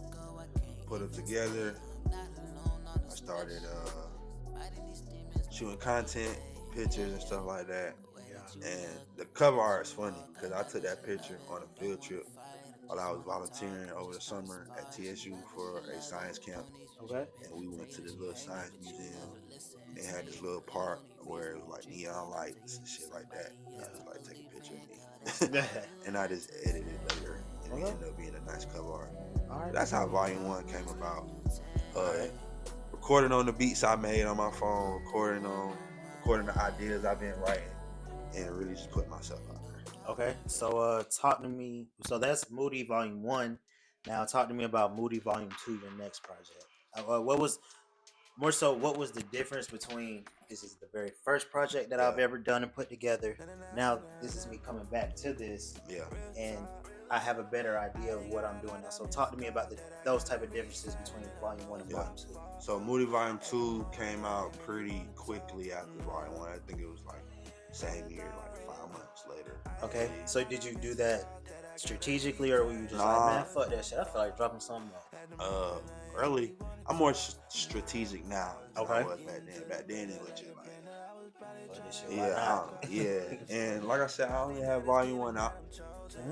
[SPEAKER 2] put them together. I started shooting content, pictures and stuff like that. And the cover art is funny because I took that picture on a field trip while I was volunteering over the summer at TSU for a science camp.
[SPEAKER 1] Okay.
[SPEAKER 2] And we went to the little science museum. And they had this little park where it was like neon lights and shit like that. And I was like, take a picture of me. And I just edited it later. And it ended up being a nice cover art. Right. That's how Volume 1 came about. Recording on the beats I made on my phone, recording the ideas I've been writing, and really just putting myself out there.
[SPEAKER 1] Okay, so talk to me. So that's Moody Volume 1. Now talk to me about Moody Volume 2, your next project. What was more so, what was the difference between this is the very first project that I've ever done and put together. Now this is me coming back to this, and I have a better idea of what I'm doing now. So talk to me about those type of differences between Volume 1 and Volume 2.
[SPEAKER 2] So Moody Volume 2 came out pretty quickly after Volume 1. I think it was like same year, like 5 months later.
[SPEAKER 1] Okay, so did you do that strategically, or were you just like, man, fuck that shit, I feel like dropping something else?
[SPEAKER 2] Early, I'm more strategic now than
[SPEAKER 1] Okay.
[SPEAKER 2] I was back then. Back then it was just like, and like I said, I only had Volume 1 out,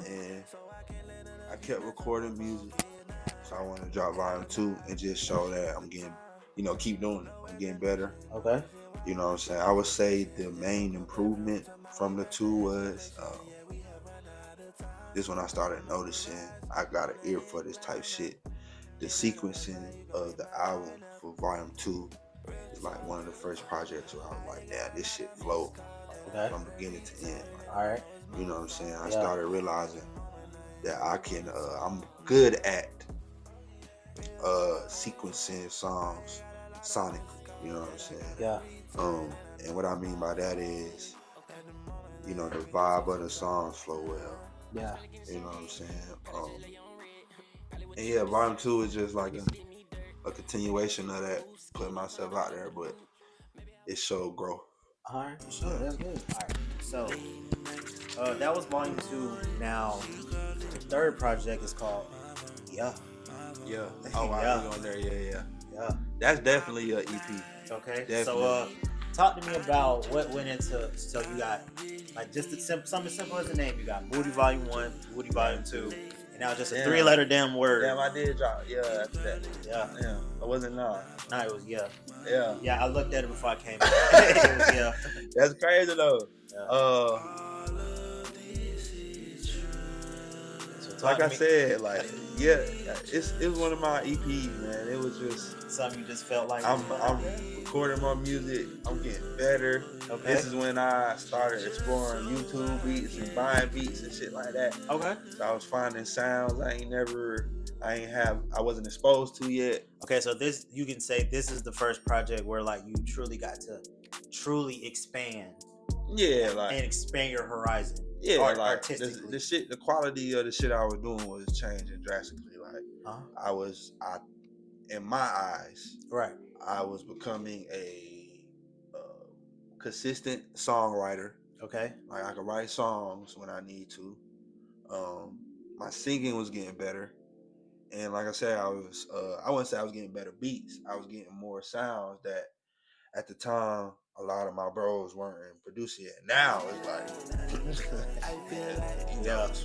[SPEAKER 2] and I kept recording music, so I wanted to drop Volume 2 and just show that I'm getting, keep doing it. I'm getting better.
[SPEAKER 1] Okay.
[SPEAKER 2] You know what I'm saying? I would say the main improvement from the 2 was this when I started noticing I got an ear for this type shit. The sequencing of the album for Volume 2 is like one of the first projects where I was like, damn, this shit flow from beginning to end. Like,
[SPEAKER 1] all right.
[SPEAKER 2] You know what I'm saying? I started realizing that I can, I'm good at sequencing songs sonically. You know what I'm saying?
[SPEAKER 1] Yeah.
[SPEAKER 2] And what I mean by that is, the vibe of the songs flow well.
[SPEAKER 1] Yeah.
[SPEAKER 2] You know what I'm saying? And yeah, Volume 2 is just like a continuation of that, putting myself out there, but it showed growth.
[SPEAKER 1] All right, for sure. That's good. All right. So, that was Volume 2. Now, the third project is called Yeah.
[SPEAKER 2] Oh, wow. You on there? Yeah. That's definitely an EP.
[SPEAKER 1] Okay.
[SPEAKER 2] Definitely.
[SPEAKER 1] So, talk to me about what went into. So you got like just something simple as the name. You got Moody Volume 1, Moody Volume 2, and now just a 3-letter damn word.
[SPEAKER 2] Damn, I did drop. Yeah, after that.
[SPEAKER 1] Yeah.
[SPEAKER 2] I wasn't not.
[SPEAKER 1] No, it was Yeah.
[SPEAKER 2] Yeah,
[SPEAKER 1] I looked at it before I came out. It was Yeah.
[SPEAKER 2] That's crazy though. Like I said, like it was one of my EPs, man. It was just
[SPEAKER 1] something you just felt like
[SPEAKER 2] I'm recording my music. I'm getting better.
[SPEAKER 1] Okay.
[SPEAKER 2] This is when I started exploring YouTube beats and buying beats and shit like that.
[SPEAKER 1] Okay.
[SPEAKER 2] So I was finding sounds I wasn't exposed to yet.
[SPEAKER 1] Okay, so this, you can say this is the first project where like you truly got to truly expand.
[SPEAKER 2] Yeah, like
[SPEAKER 1] and expand your horizon.
[SPEAKER 2] Yeah, like artistically. The quality of the shit I was doing was changing drastically. Like in my eyes,
[SPEAKER 1] right,
[SPEAKER 2] I was becoming a consistent songwriter.
[SPEAKER 1] Okay,
[SPEAKER 2] like I could write songs when I need to. My singing was getting better, and like I said, I wouldn't say I was getting better beats. I was getting more sounds that at the time a lot of my bros weren't producing yet. Now it's like,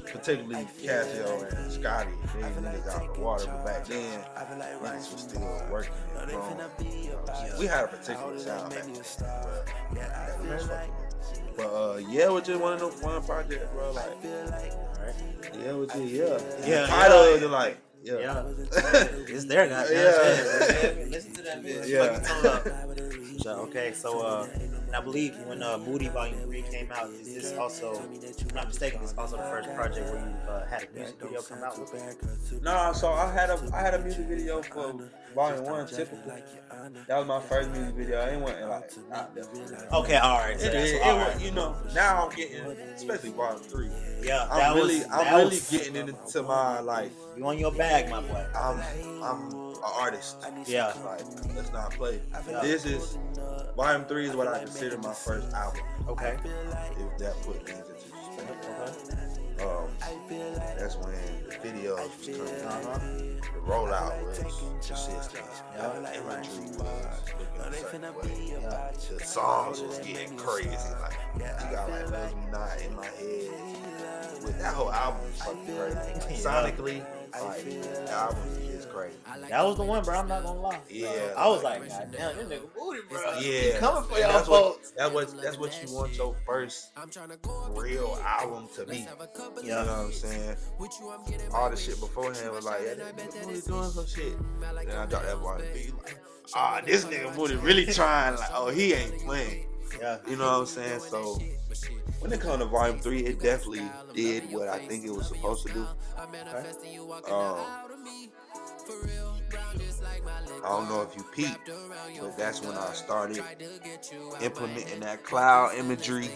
[SPEAKER 2] particularly Casio and Scotty, they niggas out of the water. But back then, niggas was still working and growing. We had a particular sound back then. But it was just one of those fun projects, bro. Like, it was just the title is like. Yeah.
[SPEAKER 1] It's there, guys.
[SPEAKER 2] Yeah.
[SPEAKER 1] Listen to that bitch.
[SPEAKER 2] Yeah.
[SPEAKER 1] Okay, so and I believe when Moody Volume 3 came out, is this also, if I'm not mistaken, this is also the first project where you had a music video come out with?
[SPEAKER 2] No, so I had a music video for Volume 1, typical. That was my first music video. It wasn't like out there.
[SPEAKER 1] Okay, alright.
[SPEAKER 2] So now I'm getting, especially Volume 3.
[SPEAKER 1] Yeah,
[SPEAKER 2] I'm really getting into my life.
[SPEAKER 1] You on your bag, my boy.
[SPEAKER 2] I'm an artist.
[SPEAKER 1] Yeah.
[SPEAKER 2] Like, let's not play. This is Volume 3 is what I consider my first album.
[SPEAKER 1] Okay.
[SPEAKER 2] If that put things into perspective. That's when the videos was coming. The rollout was consistent. Imagery was looking a certain way. The songs was getting crazy. Like, you got like Let Me Not in my head. With that whole album was fucking crazy. Sonically, like, the album is just crazy.
[SPEAKER 1] That was the one, bro. I'm not gonna lie.
[SPEAKER 2] Yeah.
[SPEAKER 1] I was like, God damn, this nigga Moody, bro.
[SPEAKER 2] Yeah.
[SPEAKER 1] He coming for y'all folks.
[SPEAKER 2] That's what you want your first real album to be.
[SPEAKER 1] Yeah.
[SPEAKER 2] You know what I'm saying? All the shit beforehand was like, Moody doing some shit. Then I dropped that one. Like, this nigga Moody really trying. Like, he ain't playing.
[SPEAKER 1] Yeah.
[SPEAKER 2] You know what I'm saying? So when it comes to Volume 3, it definitely did what I think it was supposed to do. I don't know if you peeped, but that's when I started implementing that cloud imagery.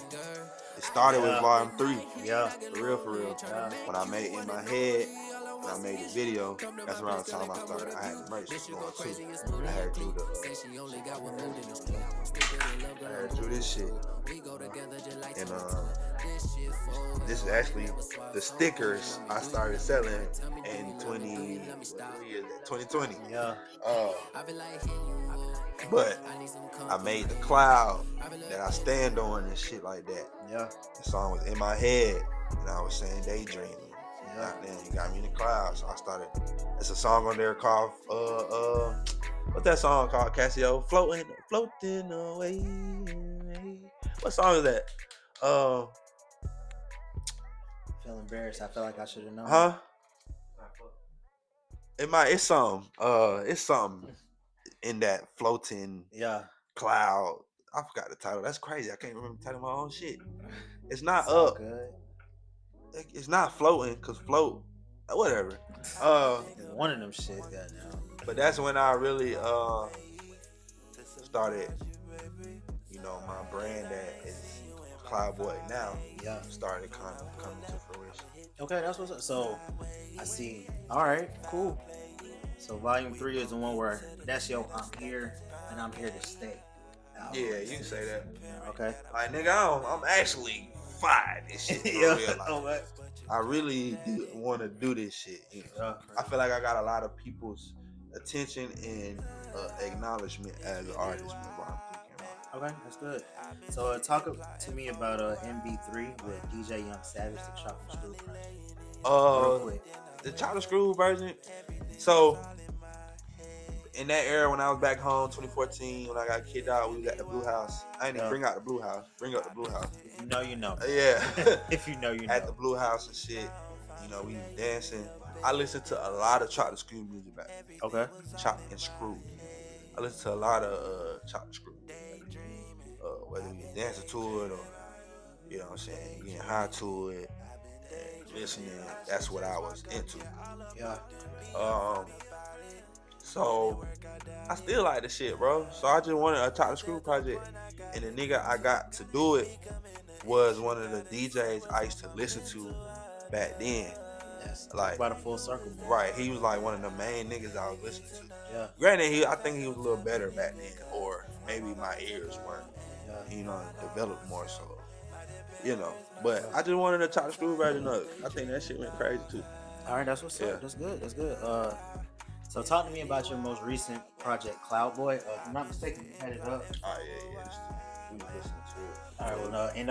[SPEAKER 2] It started with Volume 3.
[SPEAKER 1] Yeah.
[SPEAKER 2] For real, for real.
[SPEAKER 1] Yeah.
[SPEAKER 2] When I made it in my head, and I made a video, that's around the time I started. I had the merch going too. I had to do the I had to do this shit. And this is actually the stickers I started selling in 2020.
[SPEAKER 1] Yeah.
[SPEAKER 2] But I made the cloud that I stand on and shit like that.
[SPEAKER 1] Yeah.
[SPEAKER 2] The song was in my head, and I was saying daydreaming.
[SPEAKER 1] Yeah.
[SPEAKER 2] Then you got me in the cloud, so I started. It's a song on there called what's that song called? Casio, floating away. What song is that?
[SPEAKER 1] I feel embarrassed. I feel like I should have known.
[SPEAKER 2] Huh? It's something in that floating cloud. I forgot the title. That's crazy. I can't remember the title of my own shit. It's not
[SPEAKER 1] It's
[SPEAKER 2] up.
[SPEAKER 1] good.
[SPEAKER 2] It's not floating, cause float, whatever.
[SPEAKER 1] One of them shit, goddamn.
[SPEAKER 2] But that's when I really started, my brand that is Cloud Boy now.
[SPEAKER 1] Yeah.
[SPEAKER 2] Started kind of coming to fruition.
[SPEAKER 1] Okay, that's what's up. So I see. All right, cool. So Volume 3 is the one where that's your I'm here and I'm here to stay.
[SPEAKER 2] Yeah, you can say that.
[SPEAKER 1] Okay.
[SPEAKER 2] Like, nigga, I'm actually fine. This shit for real. Like, I really want to do this shit. I feel like I got a lot of people's attention and acknowledgement as an artist when I'm thinking about.
[SPEAKER 1] Okay, that's good. So talk to me about MV3 with DJ Young Savage, the Chop and Screw project. Real quick.
[SPEAKER 2] The Chop and Screw version. So in that era when I was back home, 2014, when I got kicked out, we was at the Blue House. I didn't even bring out the Blue House. Bring up the Blue House.
[SPEAKER 1] If you know, you know.
[SPEAKER 2] Yeah.
[SPEAKER 1] If you know, you know.
[SPEAKER 2] At the Blue House and shit, we was dancing. I listened to a lot of Chop and Screw music back.
[SPEAKER 1] Okay.
[SPEAKER 2] Chop and Screw. I listened to a lot of Chop and Screw. Whether we dancing to it or, what I'm saying, getting high to it and listening, that's what I was into.
[SPEAKER 1] Yeah.
[SPEAKER 2] So I still like the shit, bro. So I just wanted a Chop and Screw project, and the nigga I got to do it was one of the DJs I used to listen to back then.
[SPEAKER 1] Yes.
[SPEAKER 2] Like
[SPEAKER 1] about a full circle. Man.
[SPEAKER 2] Right. He was like one of the main niggas I was listening to.
[SPEAKER 1] Yeah.
[SPEAKER 2] Granted, I think he was a little better back then, or maybe my ears weren't, developed more so. But I just wanted to Chop and Screw version of it. I think that shit went crazy too.
[SPEAKER 1] All right, that's what's up. That's good. That's good. So talk to me about your most recent project, Cloud Boy. If I'm not mistaken, you had it up.
[SPEAKER 2] Oh yeah. We listening to it.
[SPEAKER 1] All right, well, and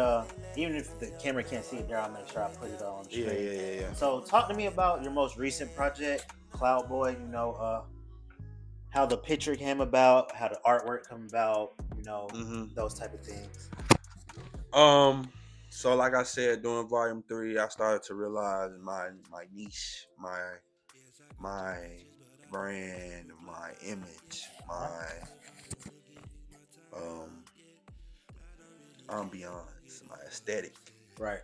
[SPEAKER 1] even if the camera can't see it there, I'll make sure I put it on the screen.
[SPEAKER 2] Yeah.
[SPEAKER 1] So talk to me about your most recent project, Cloud Boy. How the picture came about, how the artwork came about. Those type of things.
[SPEAKER 2] So like I said, during Volume 3, I started to realize my niche, my brand, my image, my ambiance, my aesthetic.
[SPEAKER 1] Right.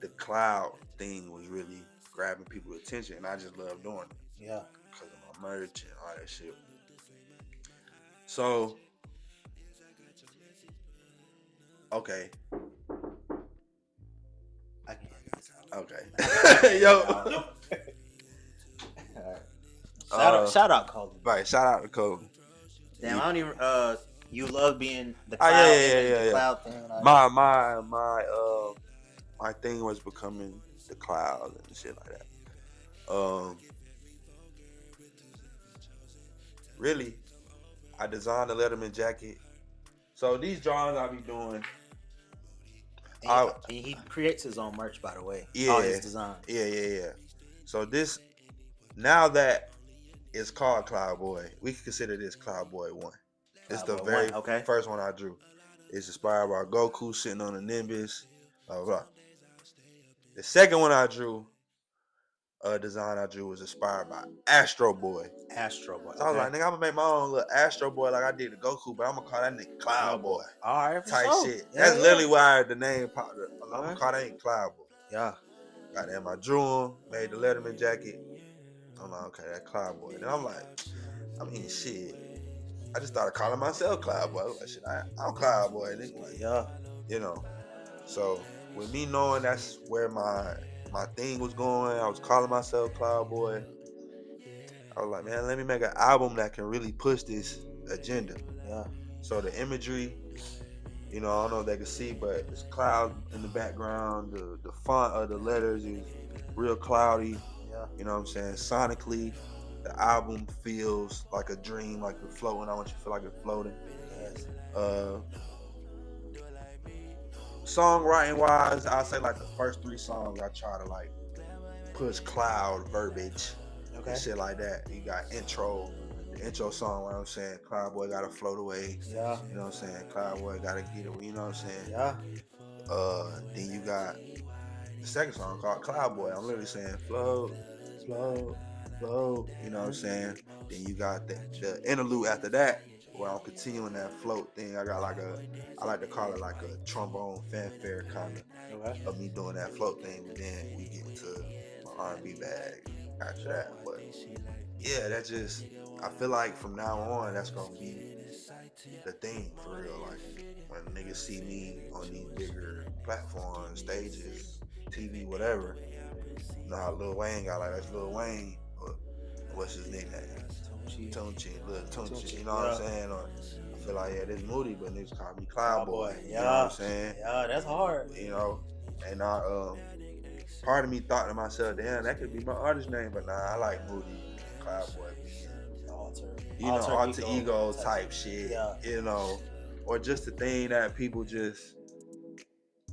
[SPEAKER 2] The cloud thing was really grabbing people's attention, and I just love doing it.
[SPEAKER 1] Yeah.
[SPEAKER 2] Because of my merch and all that shit. So, okay.
[SPEAKER 1] I can edit this out.
[SPEAKER 2] Okay. Yo.
[SPEAKER 1] Shout out, Colton.
[SPEAKER 2] Right, shout out to Colton.
[SPEAKER 1] Damn, I don't even. You love being the
[SPEAKER 2] cloud.
[SPEAKER 1] The cloud thing.
[SPEAKER 2] My thing was becoming the cloud and shit like that. Really, I designed a Letterman jacket. So these drawings I be doing.
[SPEAKER 1] And he creates his own merch, by the way.
[SPEAKER 2] Yeah.
[SPEAKER 1] All his designs.
[SPEAKER 2] Yeah. So this, now that it's called Cloud Boy, we can consider this Cloud Boy 1. It's the very first one I drew. It's inspired by Goku sitting on a Nimbus, blah, blah. The second one I drew, design I drew was inspired by Astro Boy.
[SPEAKER 1] Astro Boy.
[SPEAKER 2] So I was like, nigga, I'm gonna make my own little Astro Boy like I did the Goku, but I'm gonna call that nigga Cloud Boy.
[SPEAKER 1] All right, for
[SPEAKER 2] type
[SPEAKER 1] sure.
[SPEAKER 2] shit.
[SPEAKER 1] Yeah,
[SPEAKER 2] That's literally why the name popped up. I'm gonna call that nigga Cloud Boy.
[SPEAKER 1] Yeah.
[SPEAKER 2] Goddamn, I drew him, made the Letterman jacket. I'm like, okay, that Cloud Boy. And I'm like, I mean, shit. I just started calling myself Cloud Boy. I was like, shit, I'm Cloud Boy, nigga. Like,
[SPEAKER 1] Yeah.
[SPEAKER 2] you know. So with me knowing that's where my thing was going, I was calling myself Cloud Boy. I was like, man, let me make an album that can really push this agenda.
[SPEAKER 1] Yeah.
[SPEAKER 2] So the imagery, you know, I don't know if they can see, but it's cloud in the background. The font of the letters is real cloudy.
[SPEAKER 1] Yeah.
[SPEAKER 2] You know what I'm saying? Sonically, the album feels like a dream, like you're floating. I want you to feel like you're floating.
[SPEAKER 1] Yes.
[SPEAKER 2] Songwriting wise, I'll say like the first 3 songs I try to like push cloud verbiage and shit like that. You got intro, the intro song, what I'm saying, Cloud Boy gotta float away.
[SPEAKER 1] Yeah.
[SPEAKER 2] You know what I'm saying? Cloud Boy gotta get away, you know what I'm saying?
[SPEAKER 1] Yeah.
[SPEAKER 2] Then you got the second song called Cloud Boy. I'm literally saying float, float, float, you know what I'm saying? Then you got the interlude after that, where I'm continuing that float thing. I got like I like to call it like a trombone fanfare kind of me doing that float thing. But then we get to my R&B bag after that. But yeah, that just, I feel like from now on, that's gonna be the thing for real. Like when niggas see me on these bigger platforms, stages, TV, whatever. You know how Lil Wayne got like, that's Lil Wayne. Or what's his nickname? Tunchi, Lil Tunchi. You know what I'm saying? Or I feel like, yeah, this Moody, but niggas call me Cloud Boy. You know what I'm saying?
[SPEAKER 1] Yeah, that's hard.
[SPEAKER 2] You know, and part of me thought to myself, damn, that could be my artist name, but nah, I like Moody, Cloud Boy being alter ego type shit. Yeah. You know, or just the thing that people just,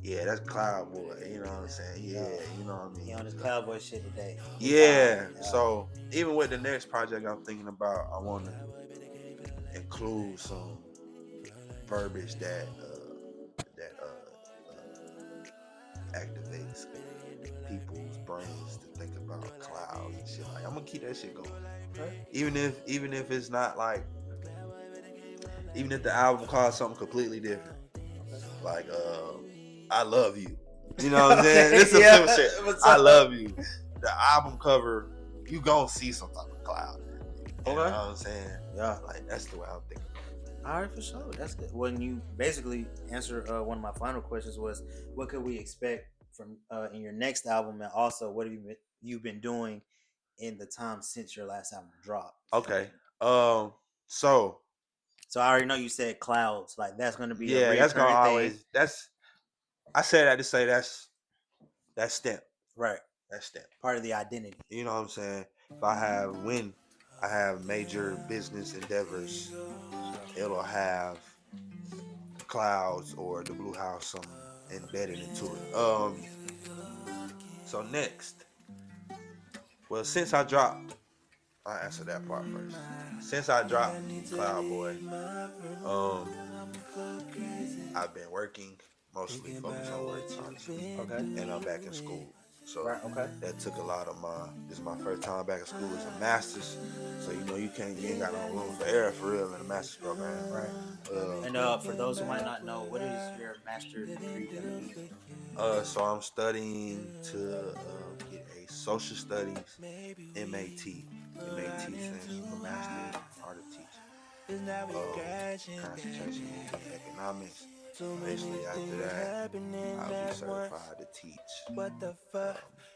[SPEAKER 2] yeah, that's Cloud Boy. You know what I'm saying? Yeah, you know what I mean?
[SPEAKER 1] You on this Cloud Boy shit today.
[SPEAKER 2] Yeah. So even with the next project I'm thinking about, I want to include some verbiage that activates people's brains to think about clouds and shit. Like, I'm gonna keep that shit going. Okay. Even if it's not like, even if the album calls something completely different. Like I love you. You know what I'm saying? This is some shit. I love you. The album cover, you gonna see some type of cloud. You know what I'm saying? Yeah. Like, that's the way I'm thinking.
[SPEAKER 1] All right, for sure. That's good. When you basically answer one of my final questions was, what could we expect from in your next album, and also what have you've been doing in the time since your last album dropped?
[SPEAKER 2] Okay. So
[SPEAKER 1] I already know you said clouds. Like, that's gonna be a
[SPEAKER 2] that's gonna
[SPEAKER 1] thing.
[SPEAKER 2] always, I say that to say that's STEM.
[SPEAKER 1] Right.
[SPEAKER 2] That's STEM.
[SPEAKER 1] Part of the identity.
[SPEAKER 2] You know what I'm saying? If I have major business endeavors, it'll have clouds or the Blue House something embedded into it. So next, well, since I dropped, I'll answer that part first. Since I dropped Cloud Boy, I've been working, mostly focused on work, honestly. Okay. And I'm back in school. So that took a lot of this is my first time back in school as a master's. So, you know, you ain't got no room for error for real in the master's program.
[SPEAKER 1] Right. And for those who might not know, what is your master's degree going to be?
[SPEAKER 2] So I'm studying to get a social studies MAT. MAT stands for Master in Art of Teaching. Concentration in economics. Basically, after that, I'll be certified to teach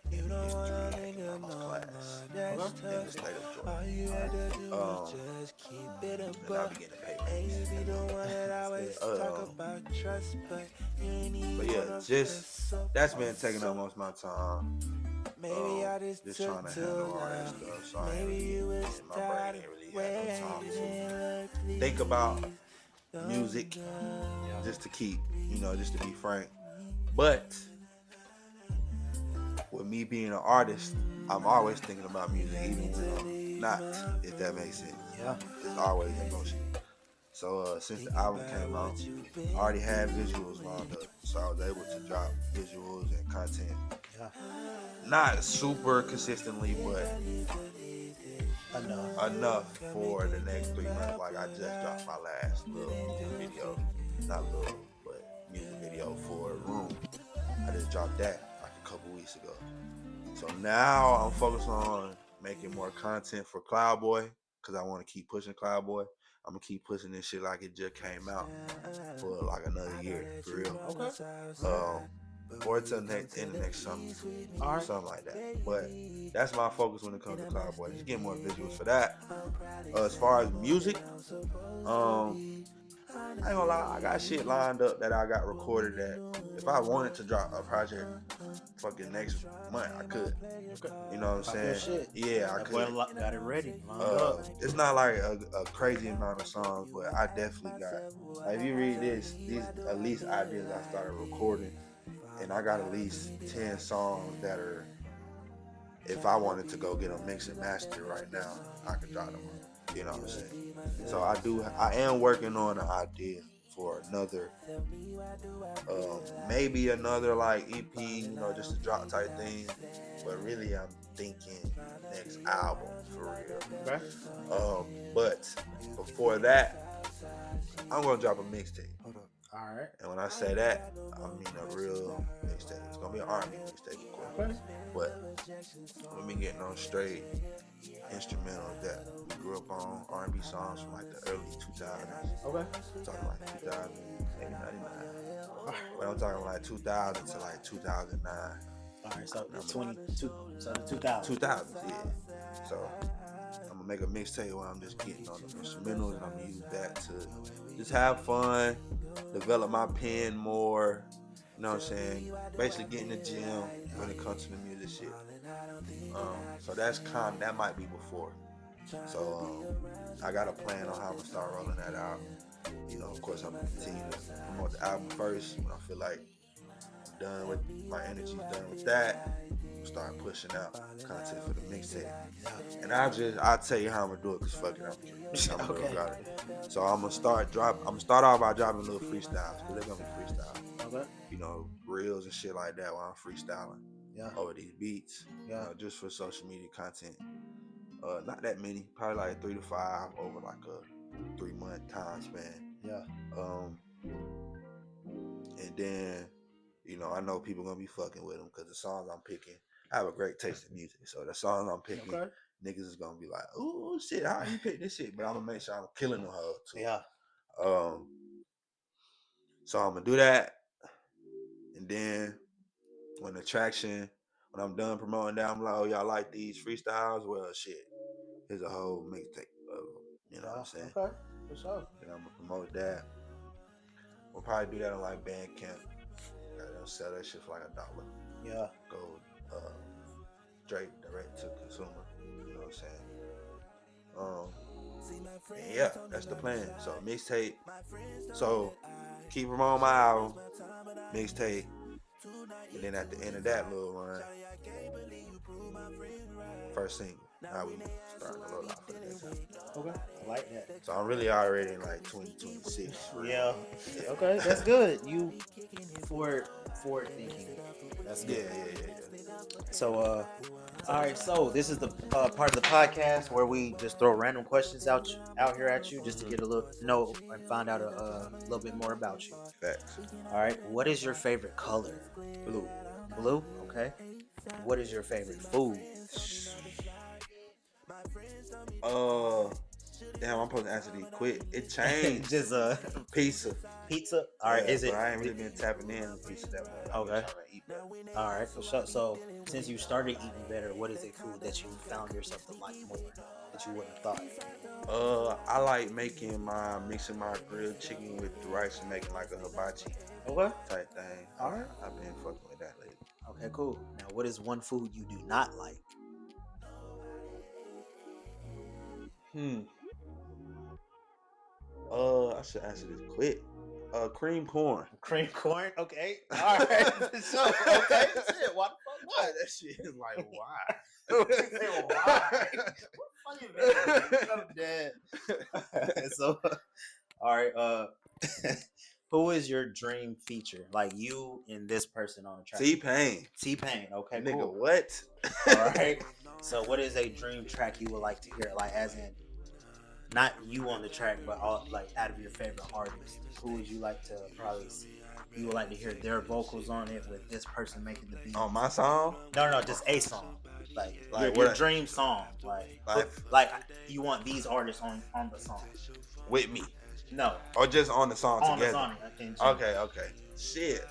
[SPEAKER 2] history and economics class in the state of Georgia. And I'll be getting paid. But yeah, just that's been taking up most of my time. Just trying to handle all that stuff. So my brain ain't really had no time to think about music, just to keep, just to be frank. But with me being an artist, I'm always thinking about music, even when I'm not, if that makes sense. Yeah. It's always in motion. So since the album came out, I already had visuals lined up, so I was able to drop visuals and content.
[SPEAKER 1] Yeah.
[SPEAKER 2] Not super consistently, but enough for the next 3 months. Like I just dropped my last little music video, not little, but music video for Room. I just dropped that like a couple weeks ago. So now I'm focused on making more content for Cloudboy because I want to keep pushing Cloudboy. I'm gonna keep pushing this shit like it just came out for like another year, for real.
[SPEAKER 1] Okay.
[SPEAKER 2] Or till next in the next summer, something like that. But that's my focus when it comes to Cloudboy. Just get more visuals for that. As far as music, I ain't gonna lie, I got shit lined up that I got recorded that if I wanted to drop a project fucking next month, I could.
[SPEAKER 1] Okay.
[SPEAKER 2] You know what I'm saying?
[SPEAKER 1] Shit.
[SPEAKER 2] Yeah, I
[SPEAKER 1] That
[SPEAKER 2] could.
[SPEAKER 1] boy got it ready.
[SPEAKER 2] It's not like a crazy amount of songs, but I definitely got. Like if you read these at least ideas I started recording, and I got at least 10 songs that are. If I wanted to go get them mixed and mastered right now, I could drop them. You know what I'm saying? So I am working on an idea for another, maybe another like EP, you know, just a drop type thing. But really, I'm thinking next album for real.
[SPEAKER 1] Okay.
[SPEAKER 2] But before that, I'm gonna drop a mixtape.
[SPEAKER 1] All right.
[SPEAKER 2] And when I say that, I mean a real mixtape. It's gonna be an R&B mixtape, of course.
[SPEAKER 1] Okay.
[SPEAKER 2] But we've been getting on straight instrumentals that we grew up on, R&B songs from like the early 2000s.
[SPEAKER 1] Okay.
[SPEAKER 2] I'm talking like 2000, maybe 99. But I'm talking like 2000 to like 2009.
[SPEAKER 1] All right, so 2000.
[SPEAKER 2] 2000s, yeah. So I'm gonna make a mixtape where I'm just getting on the instrumentals and I'm gonna use that to just have fun, develop my pen more. You know what I'm saying? Basically get in the gym when it comes to the music shit. So that might be before. So I got a plan on how I'm gonna start rolling that out. You know, of course I'm gonna continue to promote the album first when I feel like I'm done with my energy's done with that. Start pushing out content for the mixtape. And I'll tell you how I'm gonna do it because fuck it, I'm gonna about it. So I'm gonna start off by dropping little freestyles because they're gonna be freestyles.
[SPEAKER 1] Okay.
[SPEAKER 2] You know, reels and shit like that while I'm freestyling over these beats. You know, just for social media content. Not that many, probably like 3 to 5 over like a 3-month time span.
[SPEAKER 1] Yeah.
[SPEAKER 2] And then, you know, I know people gonna be fucking with them because the songs I'm picking, I have a great taste in music. So the songs I'm picking, niggas is gonna be like, "Ooh, shit, how you pick this shit?" But I'm gonna make sure I'm killing the hoes too.
[SPEAKER 1] Yeah.
[SPEAKER 2] So I'm gonna do that, and then when I'm done promoting that, I'm like, "Oh, y'all like these freestyles? Well, shit, here's a whole mixtape of them." You know what I'm saying?
[SPEAKER 1] Okay. For sure.
[SPEAKER 2] Then I'm gonna promote that. We'll probably do that on like Bandcamp. They'll sell that shit for like $1.
[SPEAKER 1] Yeah.
[SPEAKER 2] Go straight direct to consumer. You know what I'm saying? And yeah, that's the plan. So mixtape. So keep them on my album, mixtape, and then at the end of that little run, first single. Now we starting to roll out for the next album.
[SPEAKER 1] Okay. I like that.
[SPEAKER 2] So I'm really already in like 2026.
[SPEAKER 1] Yeah. Okay, that's good. You forward thinking. That's good.
[SPEAKER 2] Yeah.
[SPEAKER 1] So all right, so this is the part of the podcast where we just throw random questions out here at you just to get a little know and find out a little bit more about you.
[SPEAKER 2] Facts.
[SPEAKER 1] All right, what is your favorite color?
[SPEAKER 2] Blue.
[SPEAKER 1] Blue, okay. What is your favorite food?
[SPEAKER 2] Damn, I'm supposed to answer these quick. It changed.
[SPEAKER 1] Just
[SPEAKER 2] pizza.
[SPEAKER 1] Pizza. All right, is it?
[SPEAKER 2] I ain't really been tapping in on pizza that much.
[SPEAKER 1] Okay.
[SPEAKER 2] I'm trying to eat better.
[SPEAKER 1] All right, for sure. So since you started eating better, what is a food that you found yourself to like more that you wouldn't have thought?
[SPEAKER 2] I like mixing my grilled chicken with the rice and making like a hibachi type thing.
[SPEAKER 1] All right.
[SPEAKER 2] I've been fucking with that lately.
[SPEAKER 1] Okay, cool. Now, what is one food you do not like?
[SPEAKER 2] I should answer this quick. Cream corn.
[SPEAKER 1] Cream corn? Okay. All right. So, okay. Shit, why the fuck not?
[SPEAKER 2] That shit is like, why?
[SPEAKER 1] Why? What funny man? I'm dead. So, all is your dream feature? Like you and this person on the track.
[SPEAKER 2] T-Pain.
[SPEAKER 1] T-Pain. Okay,
[SPEAKER 2] Nigga,
[SPEAKER 1] cool.
[SPEAKER 2] what?
[SPEAKER 1] All right. So, what is a dream track you would like to hear? Like, as in, not you on the track, but all like out of your favorite artists. Who would you like to probably? You would like to hear their vocals on it with this person making the beat.
[SPEAKER 2] On my song?
[SPEAKER 1] No, just a song. Like
[SPEAKER 2] Like
[SPEAKER 1] your dream song. Like you want these artists on the song.
[SPEAKER 2] With me?
[SPEAKER 1] No.
[SPEAKER 2] Or just on the song
[SPEAKER 1] on
[SPEAKER 2] together?
[SPEAKER 1] The song.
[SPEAKER 2] Okay. Shit.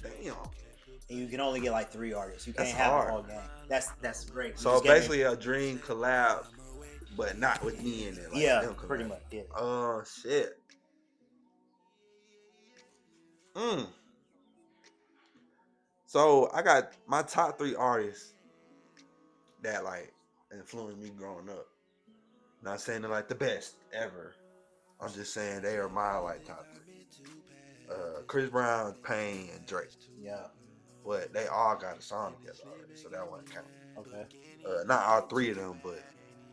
[SPEAKER 2] Damn.
[SPEAKER 1] And you can only get like 3 artists. You can't
[SPEAKER 2] That's
[SPEAKER 1] have
[SPEAKER 2] hard.
[SPEAKER 1] a whole gang. That's great.
[SPEAKER 2] So basically a dream collab, but not with me in it. Like
[SPEAKER 1] yeah, pretty much. Yeah.
[SPEAKER 2] Oh shit. So I got my top 3 artists that like influenced me growing up. Not saying they're like the best ever. I'm just saying they are my like top 3. Chris Brown, Payne, and Drake.
[SPEAKER 1] Yeah.
[SPEAKER 2] But they all got a song together already, so that won't count.
[SPEAKER 1] Okay.
[SPEAKER 2] Not all 3 of them, but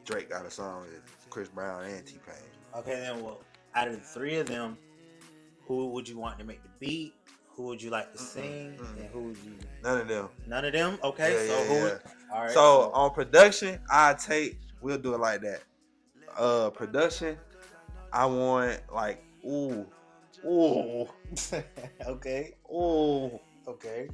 [SPEAKER 2] Drake got a song with Chris Brown and T-Pain.
[SPEAKER 1] Okay, then well, out of the 3 of them, who would you want to make the beat? Who would you like to sing? And who would you?
[SPEAKER 2] None of them.
[SPEAKER 1] None of them. Okay,
[SPEAKER 2] Yeah,
[SPEAKER 1] so
[SPEAKER 2] yeah,
[SPEAKER 1] who?
[SPEAKER 2] yeah.
[SPEAKER 1] All right.
[SPEAKER 2] So on production, we'll do it like that. Production, I want like ooh.
[SPEAKER 1] Okay.
[SPEAKER 2] Ooh.
[SPEAKER 1] Okay.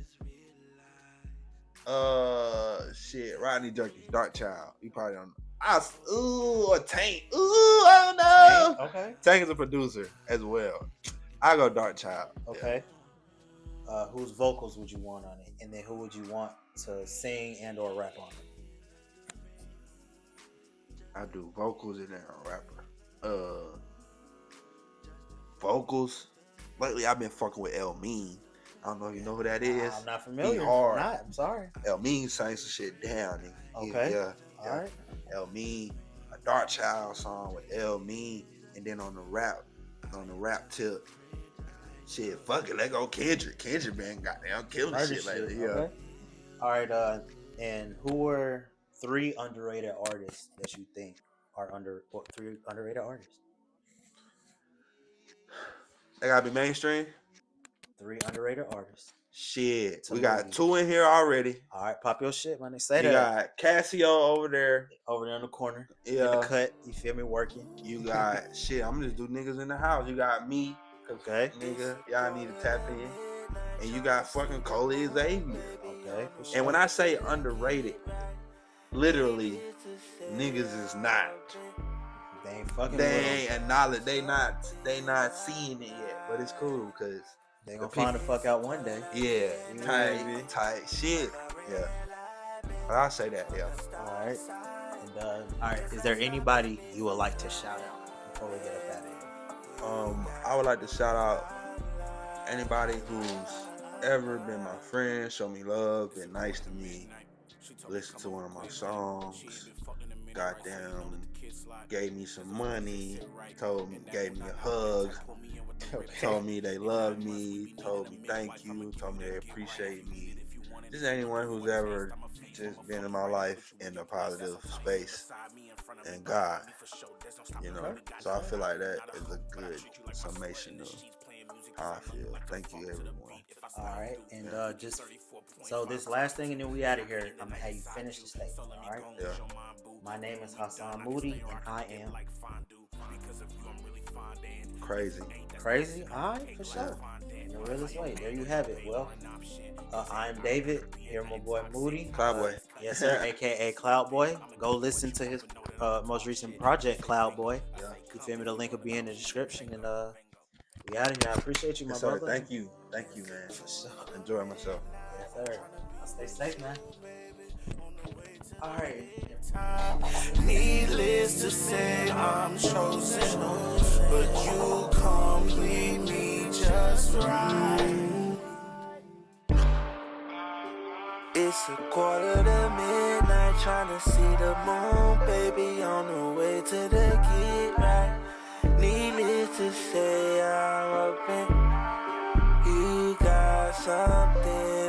[SPEAKER 2] Shit. Rodney Jerkins, Dark Child. You probably don't know. A Tank. Ooh, I don't know.
[SPEAKER 1] Tank? Okay.
[SPEAKER 2] Tank is a producer as well. I go Dark Child.
[SPEAKER 1] Okay. Yeah. Whose vocals would you want on it, and then who would you want to sing and or rap on it?
[SPEAKER 2] I do vocals and then a rapper. Vocals. Lately, I've been fucking with El Mean. I don't know if you know who that is.
[SPEAKER 1] I'm not familiar.
[SPEAKER 2] He hard.
[SPEAKER 1] I'm sorry.
[SPEAKER 2] El Mean sang some shit down.
[SPEAKER 1] Okay.
[SPEAKER 2] Yeah.
[SPEAKER 1] All right.
[SPEAKER 2] El Mean, a Dark Child song with El Mean, and then on the rap tip, shit, fuck it, let go Kendrick. Kendrick been goddamn killing shit lately. Yeah.
[SPEAKER 1] Okay. All right. And who are 3 underrated artists that you think are 3 underrated artists?
[SPEAKER 2] They gotta be mainstream.
[SPEAKER 1] 3 underrated artists.
[SPEAKER 2] Shit, we got 2 in here already.
[SPEAKER 1] All right, pop your shit, man. Say
[SPEAKER 2] you
[SPEAKER 1] that.
[SPEAKER 2] got Casio over there
[SPEAKER 1] in the corner.
[SPEAKER 2] Yeah.
[SPEAKER 1] In the cut. You feel me? Working.
[SPEAKER 2] You got shit. I'm just do niggas in the house. You got me.
[SPEAKER 1] Okay.
[SPEAKER 2] Nigga, y'all need to tap in. And you got fucking Coley Xavier.
[SPEAKER 1] Okay. Sure.
[SPEAKER 2] And when I say underrated, literally, niggas is not.
[SPEAKER 1] They ain't fucking.
[SPEAKER 2] They ain't acknowledge. They not seeing it yet. But it's cool because
[SPEAKER 1] they gonna find the fuck out one day.
[SPEAKER 2] Yeah. Tight shit. Yeah. But I'll say that. Yeah.
[SPEAKER 1] All right. And all right. Is there anybody you would like to shout out before we get up out of here?
[SPEAKER 2] I would like to shout out anybody who's ever been my friend, show me love, been nice to me, listen to one of my songs, goddamn, gave me some money, gave me a hug, told me they love me, told me thank you, told me they appreciate me. Just anyone who's ever just been in my life in a positive space and God, So I feel like that is a good summation of how I feel. Thank you, everyone.
[SPEAKER 1] All right, and just so this last thing, and then we out of here. I'm gonna have you finish the statement. All right.
[SPEAKER 2] Yeah.
[SPEAKER 1] My name is Hassan Moody, and I am
[SPEAKER 2] crazy.
[SPEAKER 1] Crazy? All right, for sure. In the realest way. There you have it. Well, I'm David. Here, my boy Moody.
[SPEAKER 2] Cloud Boy.
[SPEAKER 1] Yes, sir. A.K.A. Cloud Boy. Go listen to his most recent project, Cloud Boy.
[SPEAKER 2] Yeah.
[SPEAKER 1] You feel me? The link will be in the description. And we out of here. I appreciate you, my
[SPEAKER 2] sir.
[SPEAKER 1] brother.
[SPEAKER 2] Thank you, man.
[SPEAKER 1] For sure.
[SPEAKER 2] Enjoy myself.
[SPEAKER 1] Yes, sir. Stay safe, man. All right.
[SPEAKER 3] Needless to say, I'm chosen, but you complete me just right. It's 1:45, trying to see the moon, baby, on the way to the get right. Needless to say, I'm up in. You got something